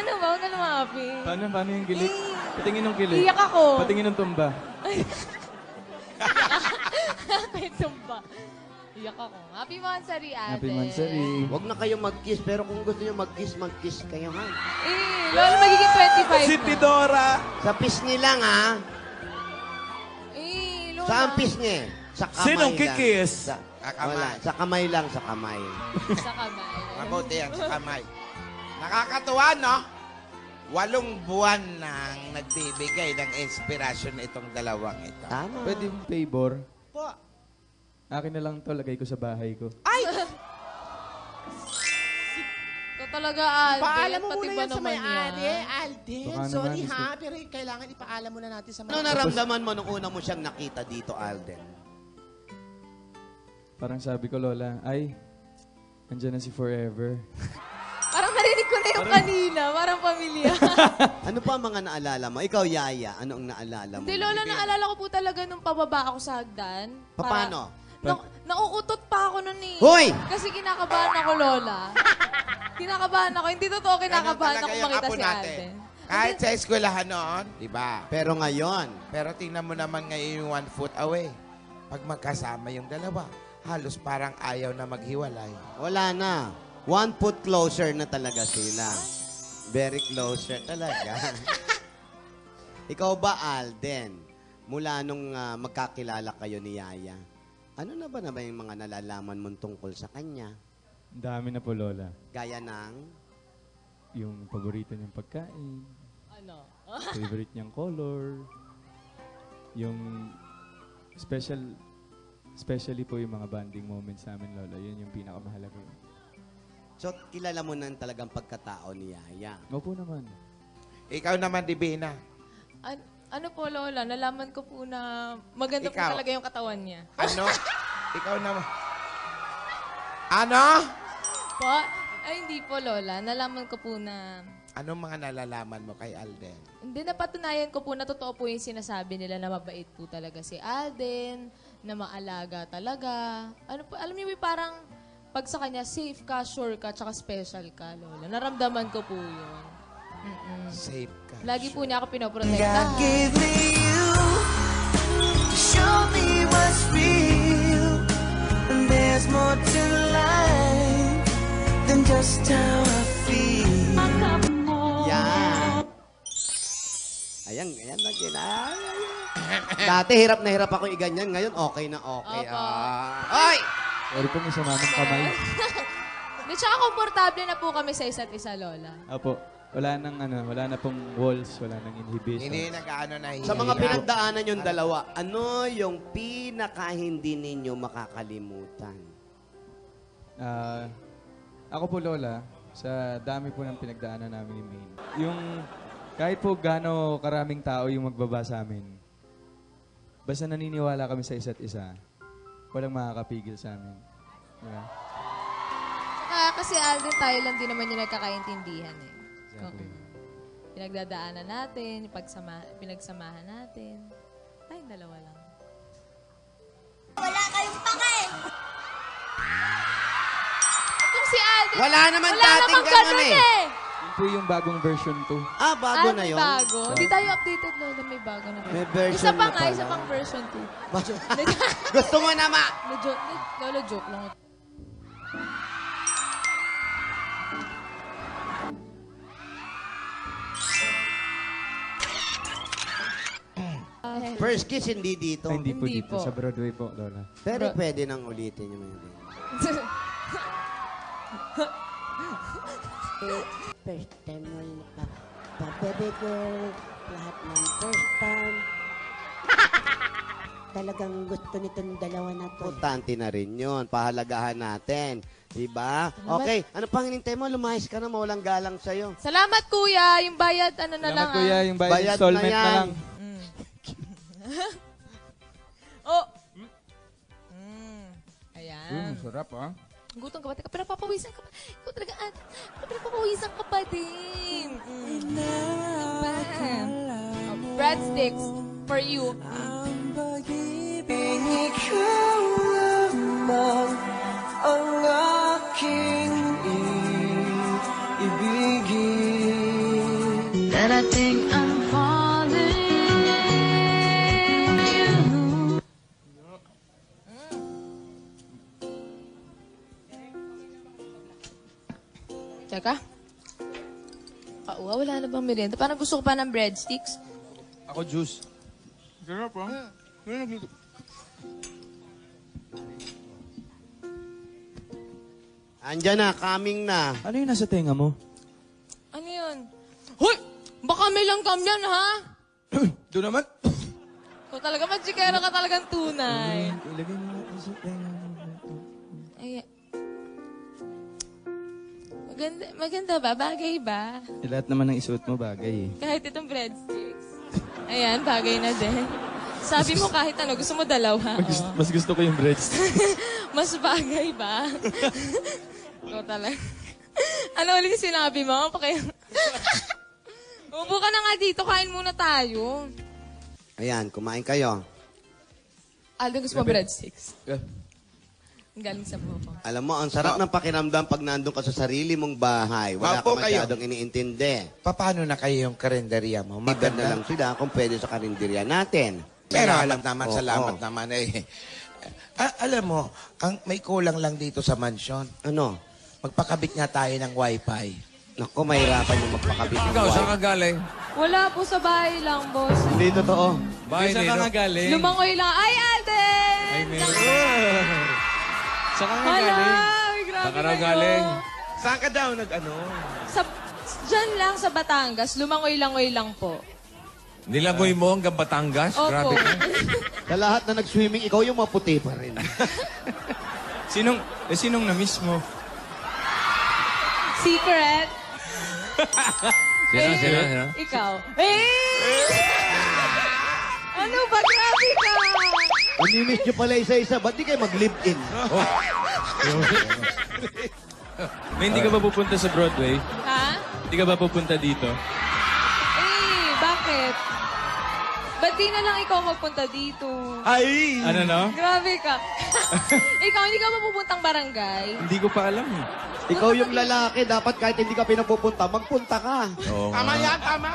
Ano ba? Huwag ka lumapi.
Paano yung gilik? Patingin ng gilik.
Iyak ako.
Patingin ng tumba.
May tumba. Iyak ako. Happy Mansari, Alden.
Happy Mansari.
Huwag na kayong mag-kiss, pero kung gusto nyo mag-kiss kayo, ha?
Lola, magiging 25
Si
na.
Tidora.
Sa pisngi lang, ha?
Lola.
Saan pisngi? Sa kamay
Sinong
lang.
kikiss?
Wala. Sa kamay lang, sa kamay.
Sa kamay.
Mabuti yan sa kamay. Nakakatuwa, no? 8 buwan nang nagbibigay ng inspirasyon itong dalawang ito.
Tama.
Pwede yung favor.
Po.
Akin na lang to, lagay ko sa bahay ko.
Ito talaga, Alden.
Paalam mo
Pati
muna
ba
yan sa
naman
may-ari,
yan?
Alden.
Baka
Sorry
naman,
ha, pero kailangan ipaalam muna natin sa
Ano naramdaman mo nung una mo siyang nakita dito, Alden?
Parang sabi ko, Lola, ay, andyan na si Forever.
Parang narinig ko na yung kanina. Parang pamilya.
Ano pa ang mga naalala mo? Ikaw, Yaya, ano ang naalala mo?
Hindi, Lola, naalala ko po talaga nung pababa ako sa hagdan.
Paano?
Nauutot pa ako nun eh.
Hoy!
Kasi kinakabahan ako, Lola. Kinakabahan ako. Hindi totoo kinakabahan ako
yung
makita
apo
si
natin.
Alden.
Kahit sa eskwelahan noon, di ba?
Pero ngayon,
Pero tingnan mo naman ngayon yung 1 foot away. Pag magkasama yung dalawa, halos parang ayaw na maghiwalay.
wala na. 1 foot closer na talaga sila. Very closer talaga. Ikaw ba, Alden? Mula nung magkakilala kayo ni Yaya, ano na ba yung mga nalalaman mong tungkol sa kanya?
Ang dami na po, Lola.
Gaya ng...
Yung paborito niyang pagkain,
Ano?
favorite niyang color, yung especially po yung mga bonding moments namin, Lola. Yun yung pinakamahalaga.
So, kilala mo na talagang pagkatao ni Yaya.
Opo naman.
Ikaw naman, Divina.
Ano po, Lola? Nalaman ko po na maganda po
Ikaw.
talaga yung katawan niya.
Ano? Ikaw naman. Ano?
Po? Ay, hindi po, Lola. Nalaman ko po na...
Anong mga nalalaman mo kay Alden?
Hindi, napatunayan ko po na totoo po yung sinasabi nila na mabait po talaga si Alden, na maalaga talaga. Ano po, alam niyo, parang pag sa kanya, safe ka, sure ka, tsaka special ka, Lola. Naramdaman ko po yun.
Safe ka.
Lagi po niya ako pinoprotekta.
God gave me you to show me what's real. And there's more to life than just how I feel.
Yan. Ayan na ginay. Dati hirap na hirap ako iganyan. Ngayon, okay na okay.
Opo.
Ay!
Sorry po, may sama ng kamay.
Di, tsaka komportable na po kami sa isa't isa, Lola.
Opo. Wala na pong walls, wala nang inhibition.
Hindi nag-ano na
Sa mga pinagdaanan yung dalawa, ano yung pinaka hindi ninyo makakalimutan?
Ako po, Lola, sa dami po ng pinagdaanan namin ni Maine. Yung kahit po gaano karaming tao yung magbaba sa amin, basta naniniwala kami sa isa't isa, walang makakapigil sa amin. Diba?
Kasi Alden, tayo lang din naman yung nagkakaintindihan eh.
Exactly.
Pinagdadaanan natin, pinagsamahan natin. Tayong dalawa lang.
Wala kayong pake!
Kung si Alden...
Wala naman
wala
dating
namang
ganun
ganun
eh.
eh.
Yun po yung bagong version 2.
Bago na
May
yun.
bago. Hindi tayo updated, Lola. May bago na.
May version
isa pa
na
nga,
pala.
isa pang version 2.
Gusto mo naman.
Lola, joke lang.
First kiss, hindi dito.
Ay, hindi po
Hindi
dito.
po.
Sa Broadway po, Lola.
Pero pwede nang ulitin yung mga
First time mo yung baby girl, lahat ng first time. Talagang gusto nitong dalawa na to.
Importante na rin yun. Pahalagahan natin. Diba? Okay. Ano pang hinintay mo? Lumayas ka na. Mawalang galang sa'yo.
Salamat, kuya. Yung bayad, ano na lang.
Salamat, kuya. Yung bayad installment na lang.
Oh. Ayan.
Sarap, ah.
Gutom ka ba? Teka, pero papawisan ka pa. Ikaw talaga, pero papawisan ka pa din. Breadsticks for you.
Ang pag-ibig ikaw lamang ang aking ibigin. That I think I'm falling in you.
Teka. Wala na bang merienda? Parang gusto ko pa ng breadsticks.
Ako juice. Sarap po.
Andyan na, coming na.
Ano yung nasa tenga mo?
Ano yun? Hoy! Baka may langgam yan, ha?
Doon naman.
Ikaw talaga, magsikera ka talagang tunay.
Ilagay mo natin sa tenga mo.
Ay, maganda ba? Bagay ba?
Lahat naman ng isuot mo bagay eh.
Kahit itong breadsticks. Ayan, bagay na din. Sabi mo kahit ano, gusto mo dalawa.
Mas gusto ko yung breadsticks.
Mas bagay ba? Ikaw talaga. Ano ulit sinabi mo? Upo ka na nga dito, kain muna tayo.
Ayan, kumain kayo.
Alden, gusto mo breadsticks? Galing sa buko.
Alam mo, ang sarap ng pakiramdam pag nandun ka sa sarili mong bahay. Wala ka
Opo, kayo.
masyadong iniintindi.
Paano na kayo yung karinderya mo?
Maganda lang sila kung pwede sa karinderya natin.
Pero alam naman,
Oo.
salamat naman eh. Alam mo, may kulang lang dito sa mansyon.
Ano?
Magpakabit nga tayo ng wifi.
Naku, mahirapan yung magpakabit ng
Ikaw, saan
wifi.
ka galing?
Wala po sa bahay lang, boss.
Hindi totoo.
Bahay
Saan ka
nino?
nga galing?
Lumangoy lang. Ay, Alden!
Ay, meron. Saan ka nga
Hala,
galing?
grabe
Saan ka raw
kayo.
galing?
Saan ka daw nag-ano?
Diyan lang sa Batangas, lumangoy-langoy lang po.
Nilangoy mo hanggang Batangas?
Opo.
Grabe ka.
Sa lahat na nag-swimming, ikaw yung maputi pa rin.
Sinong na-miss mo?
Secret?
Sino?
Ikaw. Ano ba? Grabe ka!
Namimiss nyo pala isa-isa. Ba't di kayo mag-live-in?
May hindi ka ba pupunta sa Broadway?
Ha?
Hindi ka ba pupunta dito?
Bakit? Ba't di na lang ikaw magpunta dito?
Ay!
Ano no?
Grabe ka. Ikaw, hindi ka mapupuntang barangay?
Hindi ko pa alam eh.
Ikaw yung lalaki. Dapat kahit hindi ka pinapupunta, magpunta ka.
Tama yan, tama.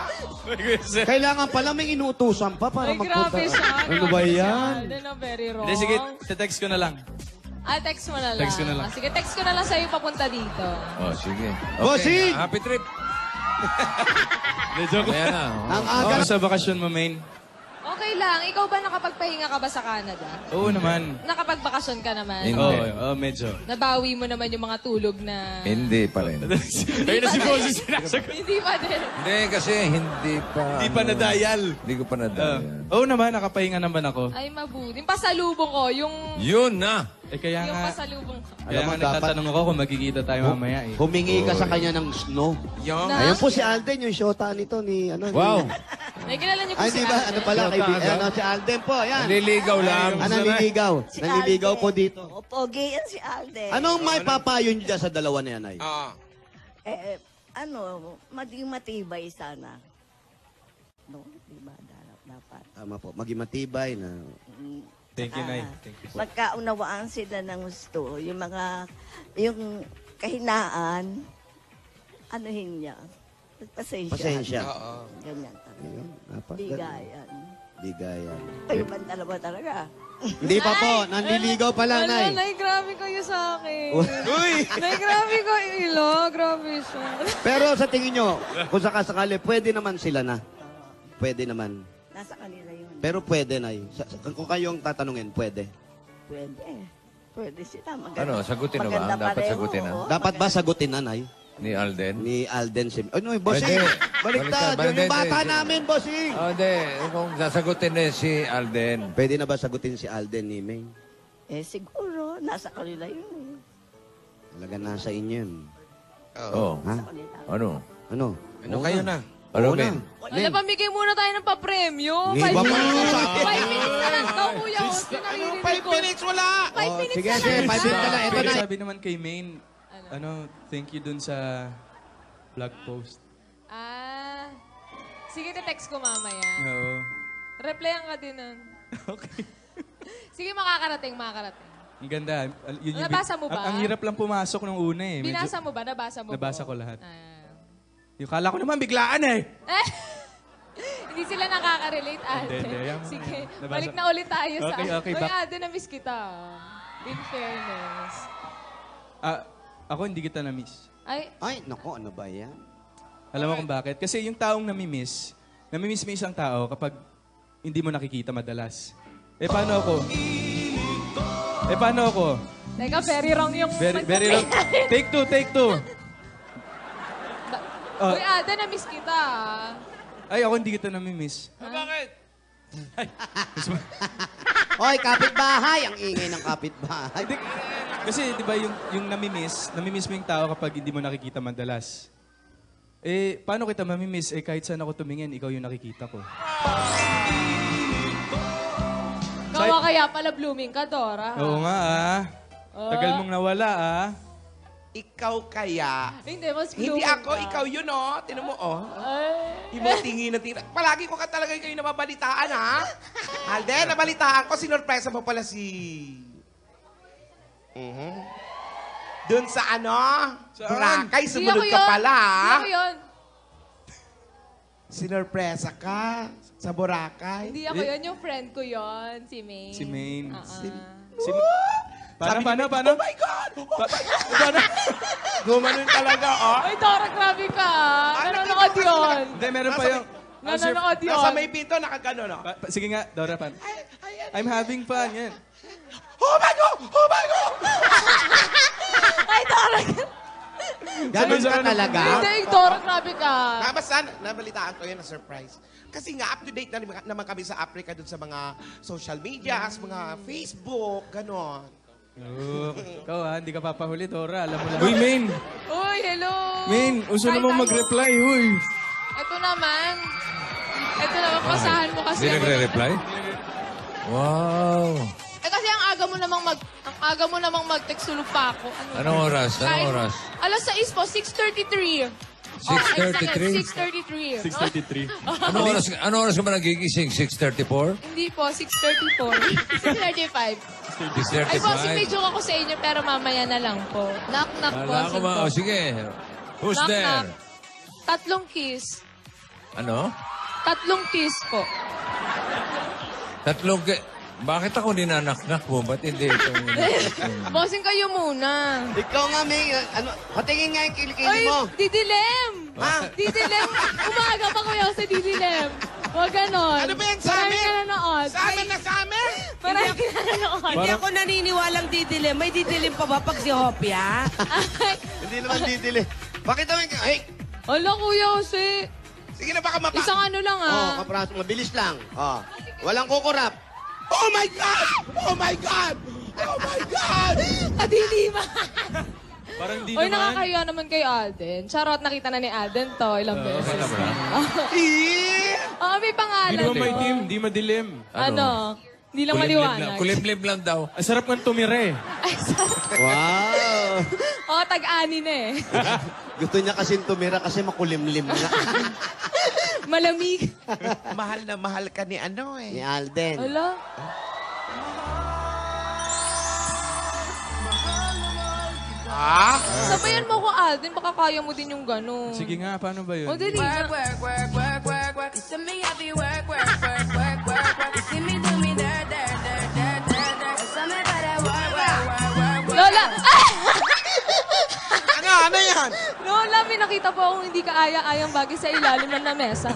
Kailangan pala may inuutusan pa para
Ay,
magpunta.
grabe siya.
Ano ba yan?
Ano, very wrong.
Hindi, sige, text ko na lang.
Text mo na lang.
Text ko na lang.
Sige, text ko na lang sa'yo papunta dito.
Oh, sige.
Bossing!
Happy trip.
Joke
Ayan na.
Ang aga.
Ano sa bakasyon mo, main?
Okay lang. Ikaw ba nakapagpahinga ka ba sa Canada?
Oo naman.
Nakapagbakasyon ka naman?
Oo, medyo.
Nabawi mo naman yung mga tulog na...
Hindi pa rin.
Ayun na si Bossy sinasagot.
Hindi pa din.
Hindi, kasi hindi pa...
Hindi pa nadayal.
Hindi ko pa nadayal.
Oo naman, nakapahinga naman ako.
Ay, mabuti. Yung pasalubong ko, yung...
Yun na!
Kaya
Yung
nga,
pasalubong ko.
kaya nga nagtatanong ako kung magkikita tayo mamaya eh.
Humingi ka sa kanya ng snow. Ayun po si Alden, yung shota nito ni... Ano,
Wow!
Nakikilala niyo po
Ay,
si
di ba?
Alden.
Ano pala? Si Alden po, yan.
Naliligaw lang.
Naliligaw. Naliligaw po dito.
Pogi yan si Alden.
Anong may papayo niyo dyan sa dalawa na yan, ay?
Maging matibay sana. No, di ba? Dapat.
Tama po. Maging matibay na...
Thank you, Nay. Thank you po.
Magkaunawaan sila ng gusto. Yung kahinaan, anuhin niya. Pasensya.
Pasensya.
Ganyan talaga.
Ayun,
Bigayan.
Bigayan.
Kayo ba dalawa talaga?
Hindi pa po. Nanliligaw pa lang, Nay.
Nay, grabe kayo sa akin.
Uy!
Nay, grabe kayo. Ilo, grabe siya.
Pero sa tingin nyo, kung sakasakali, pwede naman sila na. Pwede naman.
Nasa kanila yun.
Pero pwede, Nay. Kung kayong tatanungin, pwede.
Pwede. Pwede sila.
Ano, sagutin na ba?
Maganda
Dapat
pareho,
sagutin na.
oo.
Dapat ba sagutin na, Nay?
Ni Alden?
Ni Alden Sim. Ano, bossing?
Pwede.
Baliktad.
Baliktad.
Yung bata
Hindi.
namin, bossing.
Hindi. Kung sasagutin na si Alden.
Pwede na ba sagutin si Alden ni May?
Siguro. Nasa kanila yun
Talaga nasa inyo yun.
Oo.
Ha?
Ano?
Ano?
Ano kayo na?
Ano,
Oo na.
Ben?
Wala, pamigay muna tayo ng papremyo.
Hindi
5
ba
minutes.
pa-
5 minutes na lang daw, Kuya Host. Naririnig ko.
5 minutes, wala!
5 minutes
sige,
na
sige,
lang.
5 minutes na lang. Ito
Pero
na.
sabi naman kay Main, thank you dun sa blog post.
Sige, text ko mamaya.
Oo.
Replyan ka din nun.
Okay.
Sige, makakarating.
Ang ganda.
Nabasa mo ba?
Ang hirap lang pumasok nung una eh. Medyo-
Binasa mo ba? Nabasa mo
Nabasa
po?
ko lahat. Yung kala ko naman biglaan eh.
Hindi sila nakaka-relate, Alden.
Hindi, yaman
Sige,
na. Nabasa-
balik na ulit tayo sa...
Okay,
Uy,
back.
Alden, na-miss kita. In fairness.
Ako hindi kita na-miss.
Ay, naku, ano ba yan?
Alam mo kung bakit? Kasi yung taong namimiss mo isang tao kapag hindi mo nakikita madalas. Paano ako?
Teka, very wrong yung...
Very wrong. Take two.
Uy, Alden, na-miss kita.
Ay, ako hindi kita namimiss.
Bakit?
Hoy, kapitbahay! Ang ingay ng kapitbahay.
Kasi, di ba, yung namimiss mo yung tao kapag hindi mo nakikita madalas. Paano kita mamimiss? Kahit saan ako tumingin, ikaw yung nakikita ko.
Gawa kaya pala blooming ka, Dora.
Oo nga, Tagal mong nawala,
Ikaw kaya.
Hindi, mas
Hindi
blooming
ako,
ka.
ikaw yun, oh. Tinan mo, oh.
Ay.
Ibang tingin na tingin. Palagi ko ka talaga kayo nababalitaan, ha? Alden, nabalitaan ko, sinorpresa mo pala si... Doon sa ano? Boracay, sumunod ka pala, ha?
Hindi ako yun.
Sinorpresa ka sa Boracay.
Hindi ako yun. Yung friend ko yun. Si Maine.
Si Maine.
Paano?
Paano?
Oh my God! Paano? Gumanon talaga, oh.
Ay, Dora, grabe ka. Nanonood yun.
Hindi, meron pa yung...
Nanonood yun.
Nasa may pinto, nakagano, no?
Sige nga, Dora, pan. I'm having fun, yan.
Oh my God! Oh my God!
Ay, Dora.
Ganun ka talaga?
Hindi, Dora, grabe ka.
Basta, nabalitaan ko yan na surprise. Kasi nga, up to date na naman kami sa Africa dun sa mga social media, sa mga Facebook, gano'n.
Ikaw hindi ka papahuli, Dora. Alam mo lang. Uy, Maine!
Uy, hello.
Maine, uso naman mag-reply, uy.
Ito naman, pasahan mo kasi.
Hindi nagre-reply? Wow.
Kasi ang aga mo namang mag-text, sulog pa ako.
Anong oras?
Alas 6 po, 6:33.
6:33?
6:33.
Anong oras ka ba nagigising? 6:34?
Hindi po, 6:34. 6:35.
6:35?
Ay po, sinidyo ako sa inyo pero mamaya na lang po. Knock-knock po.
Wala ko ba? O sige. Who's there?
Knock-knock. 3 kiss.
Ano?
3 kiss po.
3 Bakit ako ninanaknak mo? Ba't hindi itong...
Bossing kayo muna.
Ikaw nga, May. Patingin nga yung kilikili
Ay,
mo.
Didilim! Didilim! Umaga pa kuya sa didilim. Huwag ganon.
Ano ba yan sa amin?
Marami ka nanood.
Sa amin na sa amin?
Marami ka nanood.
Hindi ako naniniwalang didilim. May didilim pa ba pag si Hopia?
Hindi naman didili. Bakit naman ka? Ay!
Hala, kuya, kasi...
Sige na, baka mapa...
Isang ano lang,
kapraso. Mabilis lang. Walang kukurap.
Oh my God! Oh my God! Oh my God!
Kadiliman!
Parang di
Oy,
naman.
nakakaya naman kay Alden. Charot, nakita na ni Alden to ilang beses. May pangalan.
Di naman may team, di madilim.
Ano? Hindi lang maliwanag.
Kulimlim lang daw.
Ang sarap ng tumire.
Ay, sarap.
Wow!
Tag-ani na eh.
Gusto niya kasi tumira kasi makulimlim na.
Malamig.
Mahal na mahal ka ni ano eh.
Ni Alden.
Hala. Sabayan mo ko, Alden. Baka kaya mo din yung gano'n.
Sige nga, paano ba yun?
O, dali na. Lola!
Ano yan?
Lola, may nakita po akong hindi ka aya-ayang bagay sa ilalim ng lamesa.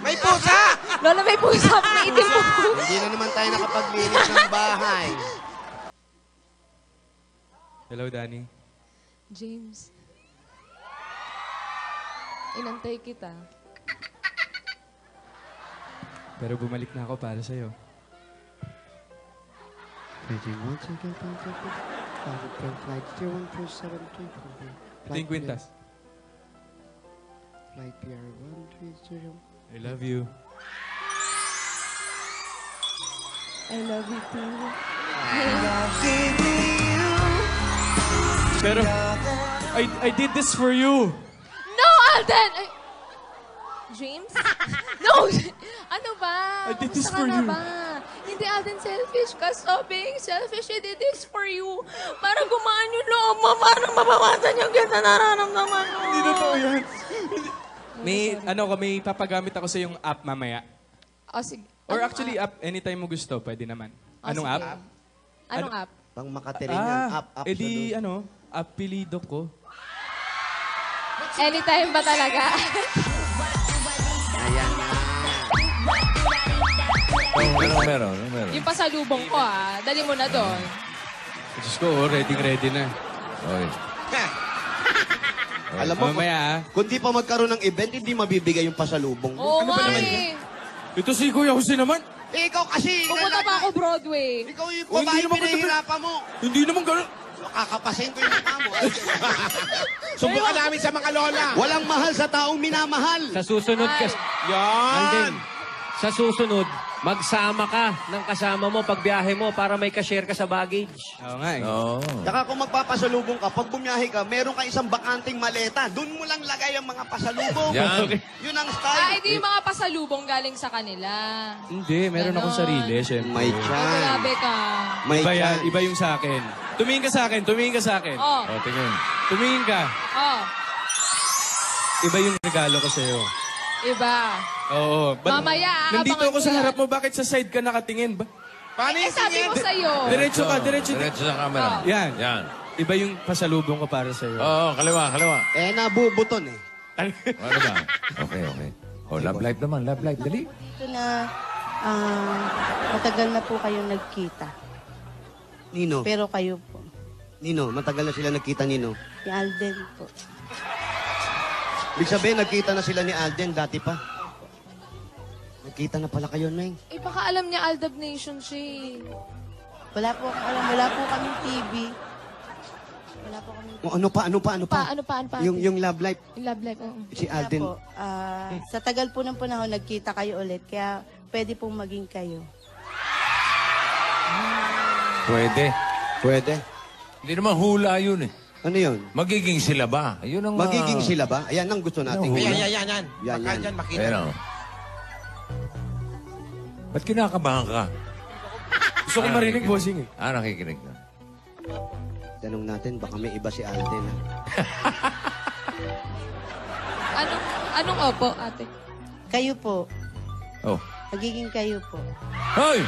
May pusa!
Lola, may pusa. May itim po.
Hindi na naman tayo nakapaglinis ng bahay.
Hello, Danny.
James. Inantay kita.
Pero bumalik na ako para sa'yo. Ito yung kwintas.
Flight PR 130.
I love you.
I love you too.
Pero, I did this for you.
No, Alden! James? No! Ano ba?
I did this
Kamusta
for
ka na
you.
ba? Hindi, Alden, selfish ka. Stop being selfish. I did this for you. Para gumaan yung loob mo. Para mabawasan yung kita nararamdaman mo.
Hindi totoo yan. May papagamit ako sa yung app mamaya.
Oh, sige.
Or actually, app, anytime mo gusto, pwede naman. Anong
sige.
app?
Anong app?
Pang Makaterin yan. App,
edi, apelido ko.
Anytime ba talaga?
Ayan na.
Meron.
Yung pasalubong ko dali mo na doon.
Diyos ko, ready na.
Okay.
Alam mo,
Mamaya,
kung di pa magkaroon ng event, hindi mabibigay yung pasalubong mo.
Oo nga eh.
Ito si Kuya Jose naman.
Eh, ikaw kasi.
Pupunta pa ako Broadway.
Ikaw yung
Oh, hindi
babae
naman kita-
pinahihirapan mo.
Hindi naman ganun.
Kakapasin ko yung mukha mo.
Subukan namin sa mga lola.
Walang mahal sa taong minamahal.
Sa susunod ka... Alden, sa susunod, magsama ka ng kasama mo pag biyahe mo para may ka-share ka sa baggage.
Oo nga eh.
Oo.
Saka kung magpapasalubong ka, pag bumiyahe ka, meron ka isang bakanting maleta. Doon mo lang lagay ang mga pasalubong.
Yan.
Yun ang style.
Di yung mga pasalubong galing sa kanila.
Hindi, meron akong sarili, syempre.
May chan.
Grabe ka.
May
Iba yan,
chan.
iba yung sa akin. Tumingin ka sa akin.
Oh.
O, tingin.
Tumingin ka.
Oh.
Iba yung regalo ko sa'yo.
Iba.
Oo.
Mamaya,
Nandito
aabangan
ako
ko
sa
yan.
harap mo, bakit sa side ka nakatingin?
Paano yung
Sabi ko sa'yo.
Diretso ka, diretso.
Diretso sa camera.
Yan.
Yan.
Iba yung pasalubong ko para sa'yo.
Oo, kaliwa.
Eh, nabubuton eh.
Ano ba? Okay. O, love life naman. Love life. Dali.
Ito na matagal na po kayong nagkita.
Nino,
Pero kayo po,
Nino, matagal na sila nagkita, Nino.
ni Alden po.
Ibig sabihin, nagkita na sila ni Alden dati pa. Nagkita na pala kayo, Meng.
Eh, baka alam niya Aldab Nation siya eh.
Wala po akong alam, wala po kaming TV. Wala po kaming
O, ano pa?
Ano pa?
Yung love life,
Yung love life, oo.
si Alden.
po. Sa tagal po ng panahon, nagkita kayo ulit. Kaya pwede pong maging kayo.
Pwede. Hindi naman hula yun eh.
Ano yun?
Magiging sila ba? Yun ang...
Magiging sila ba? Ayan ang gusto natin.
Yan.
Yan.
Baka dyan makita.
Ayan o. Ba't kinakabahan ka?
Gusto ko marinig, bossing eh.
Nakikinig na.
Tanong natin, baka may iba si Alden.
Anong opo, ate?
Kayo po.
Oh.
Magiging kayo po.
Hoy!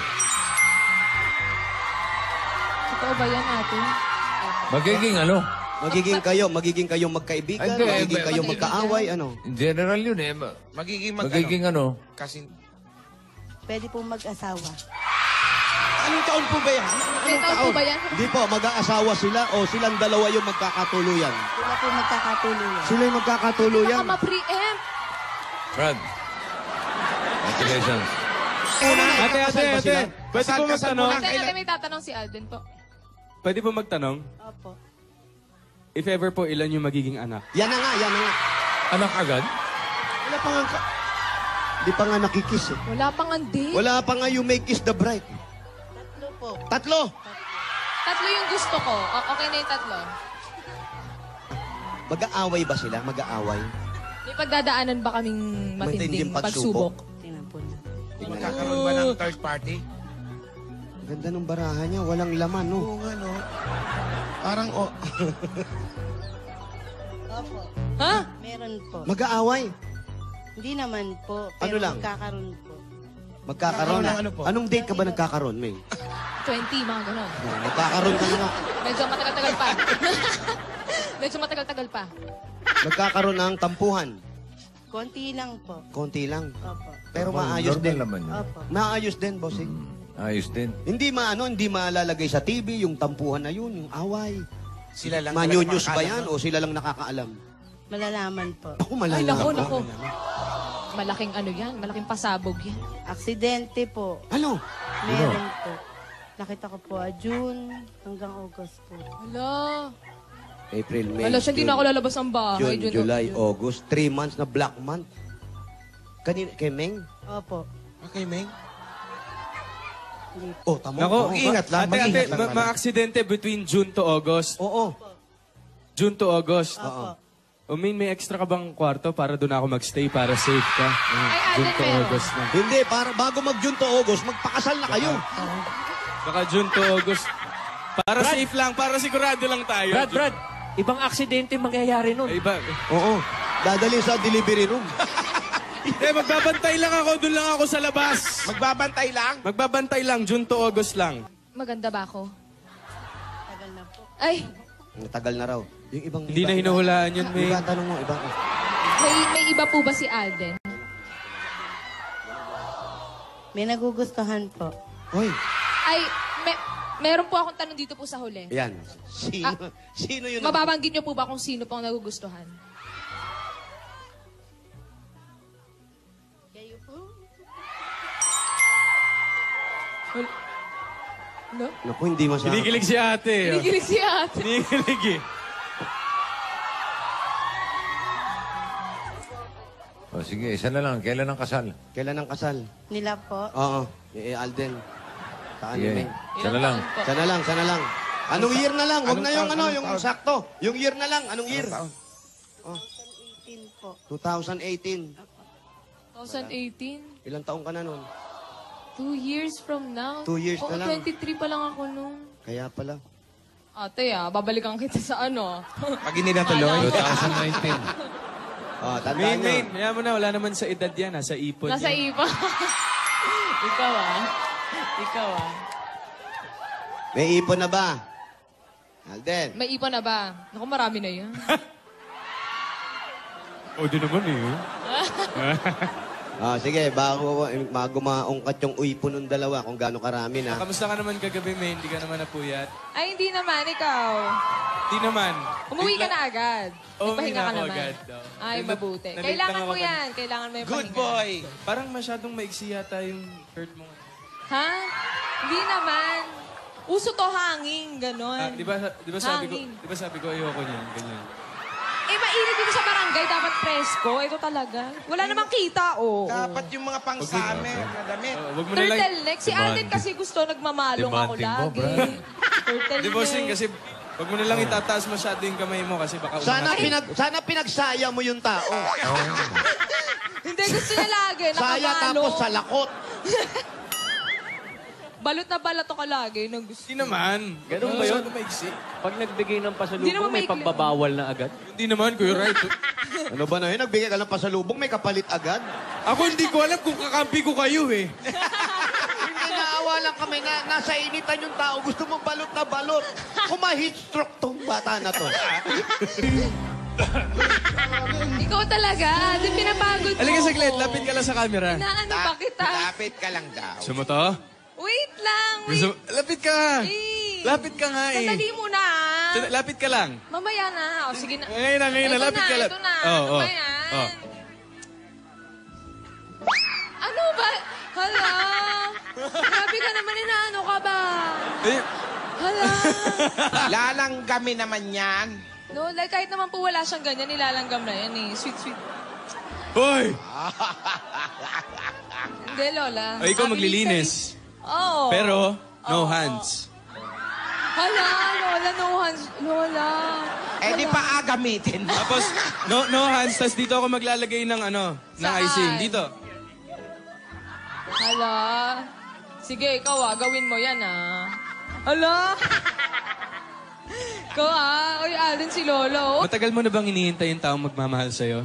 Totoo ba yan, ate?
Magiging ano?
Magiging kayo magkaibigan,
Hindi,
magiging kayo
magiging
magkaaway, ano?
In general yun eh. Magiging ano?
Kasi
Pwede pong mag-asawa.
Anong taon po ba yan?
May taon po ba yan?
Hindi po, mag-aasawa sila o silang dalawa yung magkakatuluyan?
Sila po magkakatuluyan.
Sila yung magkakatuluyan?
Baka ma-preempt.
Brad. Congratulations.
Ate. Pwede po magtanong?
Ate, may tatanong si Alden po.
Pwede po magtanong?
Opo.
If ever po, ilan yung magiging anak?
Yan na nga.
Anak agad?
Wala pa nga, di pa nga nakikiss eh.
Wala pang hindi.
Wala pa nga you may kiss the bride.
Tatlo po.
Tatlo!
Tatlo yung gusto ko. Okay na yung tatlo.
Mag-aaway ba sila? Mag-aaway?
May pagdadaanan ba kaming matinding pagsubok?
Tingnan po na.
magkakaroon ba ng third party?
Ganda ng baraha niya. Walang laman, no?
Oo nga, no? Parang, oh.
Opo.
Ha?
Meron po.
Mag-aaway.
Hindi naman po.
Ano
Pero
lang?
magkakaroon po.
Magkakaroon.
Ano po?
Anong date ka ba nagkakaroon, May?
20, mga ganon.
Magkakaroon ka na nga.
Medyo matagal-tagal pa. Medyo matagal-tagal pa.
Magkakaroon ng tampuhan.
Konti lang po.
Konti lang.
Opo.
Pero
Normal-
maayos
normal
din.
naman yun.
Opo.
Maayos din, bossing.
Ayos din.
Hindi hindi malalagay sa TV yung tampuhan na yun, yung away.
Sila lang
Manyonyos ba
nakakaalam,
yan
no?
o sila lang nakakaalam?
Malalaman po.
Ako
Ay,
malalaman.
nako. Malaking ano yan. Malaking pasabog yan.
Aksidente po.
Ano?
Meron po. Nakita ko po, June hanggang August po.
Hala.
April, May,
Hala, siya hindi na ako lalabas ng bahay.
June, July, August. 3 months na black month. Kay Meng?
Opo.
Okay, Meng.
Oh, tamo.
Nako,
Mag-ingat lang, mag-ingat lang pala.
ma-aksidente between June to August.
Oo.
June to August.
Opo.
O may extra ka bang kwarto para doon ako magstay para safe ka? June to
meron.
August na.
Hindi, bago mag-June to August, magpakasal na kayo.
Baka June to August. Para safe lang, para sigurado lang tayo.
Brad, ibang aksidente mangyayari nun.
Ay, iba.
Oo. Dadali sa delivery room.
Hindi, magbabantay lang ako. Doon lang ako sa labas.
Magbabantay lang?
Magbabantay lang. June to August lang.
Maganda ba ako?
Tagal na po.
Ay,
Matagal na raw. Yung ibang...
Hindi na hinuhulaan yun, May.
Iba, tanong mo, iba.
May iba po ba si Alden?
May nagugustuhan po.
Hoy.
Ay, meron po akong tanong dito po sa huli.
Yan. Sino yun?
Mababanggit niyo po ba kung sino po ang nagugustuhan?
Kayo po?
No?
Naku, hindi masyado.
Kinikilig si ate.
Kinikilig si ate.
Kinikilig eh.
O sige, isa na lang. Kailan ang kasal?
Kailan ang kasal?
Nila po.
Oo. Alden. Saan
Sige.
yun,
Isa na lang.
Sana lang, sana lang. Anong year na lang? Huwag na yung yung sakto. Yung year na lang. Anong year?
2018 po.
2018.
2018?
Ilang taong ka na nun?
2 years from now?
2 years
Oo,
na lang.
23 pa lang ako nung...
Kaya pala.
Ate babalikan kita sa ano.
Pag hindi na tuloy.
2019.
Tandaan nyo.
Maya mo na, wala naman sa edad yan. Nasa ipon
Nasa
yan.
ipa. Ikaw Ikaw
May ipon na ba? Alden.
May ipon na ba? Naku, marami na yan.
O, di naman eh.
Sige, bago maungkat yung ipon ng dalawa kung gaano karami na.
Kamusta ka naman kagabi, May? Hindi ka naman napuyat?
Ay, hindi naman. Ikaw.
Hindi naman.
Umuwi ka na agad.
Umuwi
Nagpahinga
na
ka
ako
naman.
agad.
Ay, mabuti.
Nalate
Kailangan
lang
mo
ako
yan. Kailangan mo yung
Good
pahinga.
boy.
Parang masyadong maiksi yata yung shirt mo.
Ha? Hindi naman. Uso to hanging, ganon.
Di ba sabi ko ayoko niyan, ganyan.
Mainit dito sa barangay, dapat presko. Ito talaga. Wala namang kita,
Dapat yung mga pang-summer na damit.
Wag mo na lang.
Turtleneck. Si Alden kasi gusto nagmamalong ako lagi. Turtleneck.
Di bossing, kasi wag mo na lang itataas masyado yung kamay mo kasi baka
Sana pinagsaya mo yung tao.
Hindi, gusto niya lagi.
Saya tapos sa lakot.
Balot na balot ako lagi. Gusto.
Hindi naman.
Ganun ba yun? Pag nagbigay ng pasalubong, may pagbabawal na agad?
Hindi naman, Kuya Right.
Ano ba na yun? Nagbigay ka ng pasalubong, may kapalit agad?
Ako hindi ko alam kung kakampi ko kayo eh.
Hindi, naawa lang kami na nasa initan yung tao. Gusto mo balot na balot. Kung ma-heat stroke tong bata na to.
Ikaw talaga. Di pinapagod mo.
Halika saglit, lapit ka lang sa camera.
Inaano ba kita?
Lapit ka lang daw.
Gusto mo to?
Wait lang.
Lapit ka.
Eh.
Lapit ka nga eh.
Sandali muna.
Lapit ka lang.
Mamaya na. Sige na.
Ngayon na. Lapit ka lang.
Ito na.
Oh.
Ano ba? Hala. Grabe ka naman. Inaano ka ba? Hala.
Lalanggami naman yan.
No, like kahit naman po wala siyang ganyan, nilalanggam na yan eh. Sweet, sweet.
Hoy!
Hindi, Lola.
Ikaw maglilinis.
Oo.
Pero, no hands.
Hala, Lola, no hands. Lola.
Di pa gamitin.
Tapos, no hands. Tapos dito ako maglalagay ng ng icing. Dito.
Hala. Sige, ikaw gawin mo yan Hala. Ikaw Uy, Alden si Lolo.
Matagal mo na bang hinihintay yung taong magmamahal sa'yo?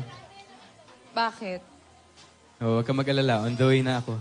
Bakit?
Huwag ka mag-alala. On the way na ako.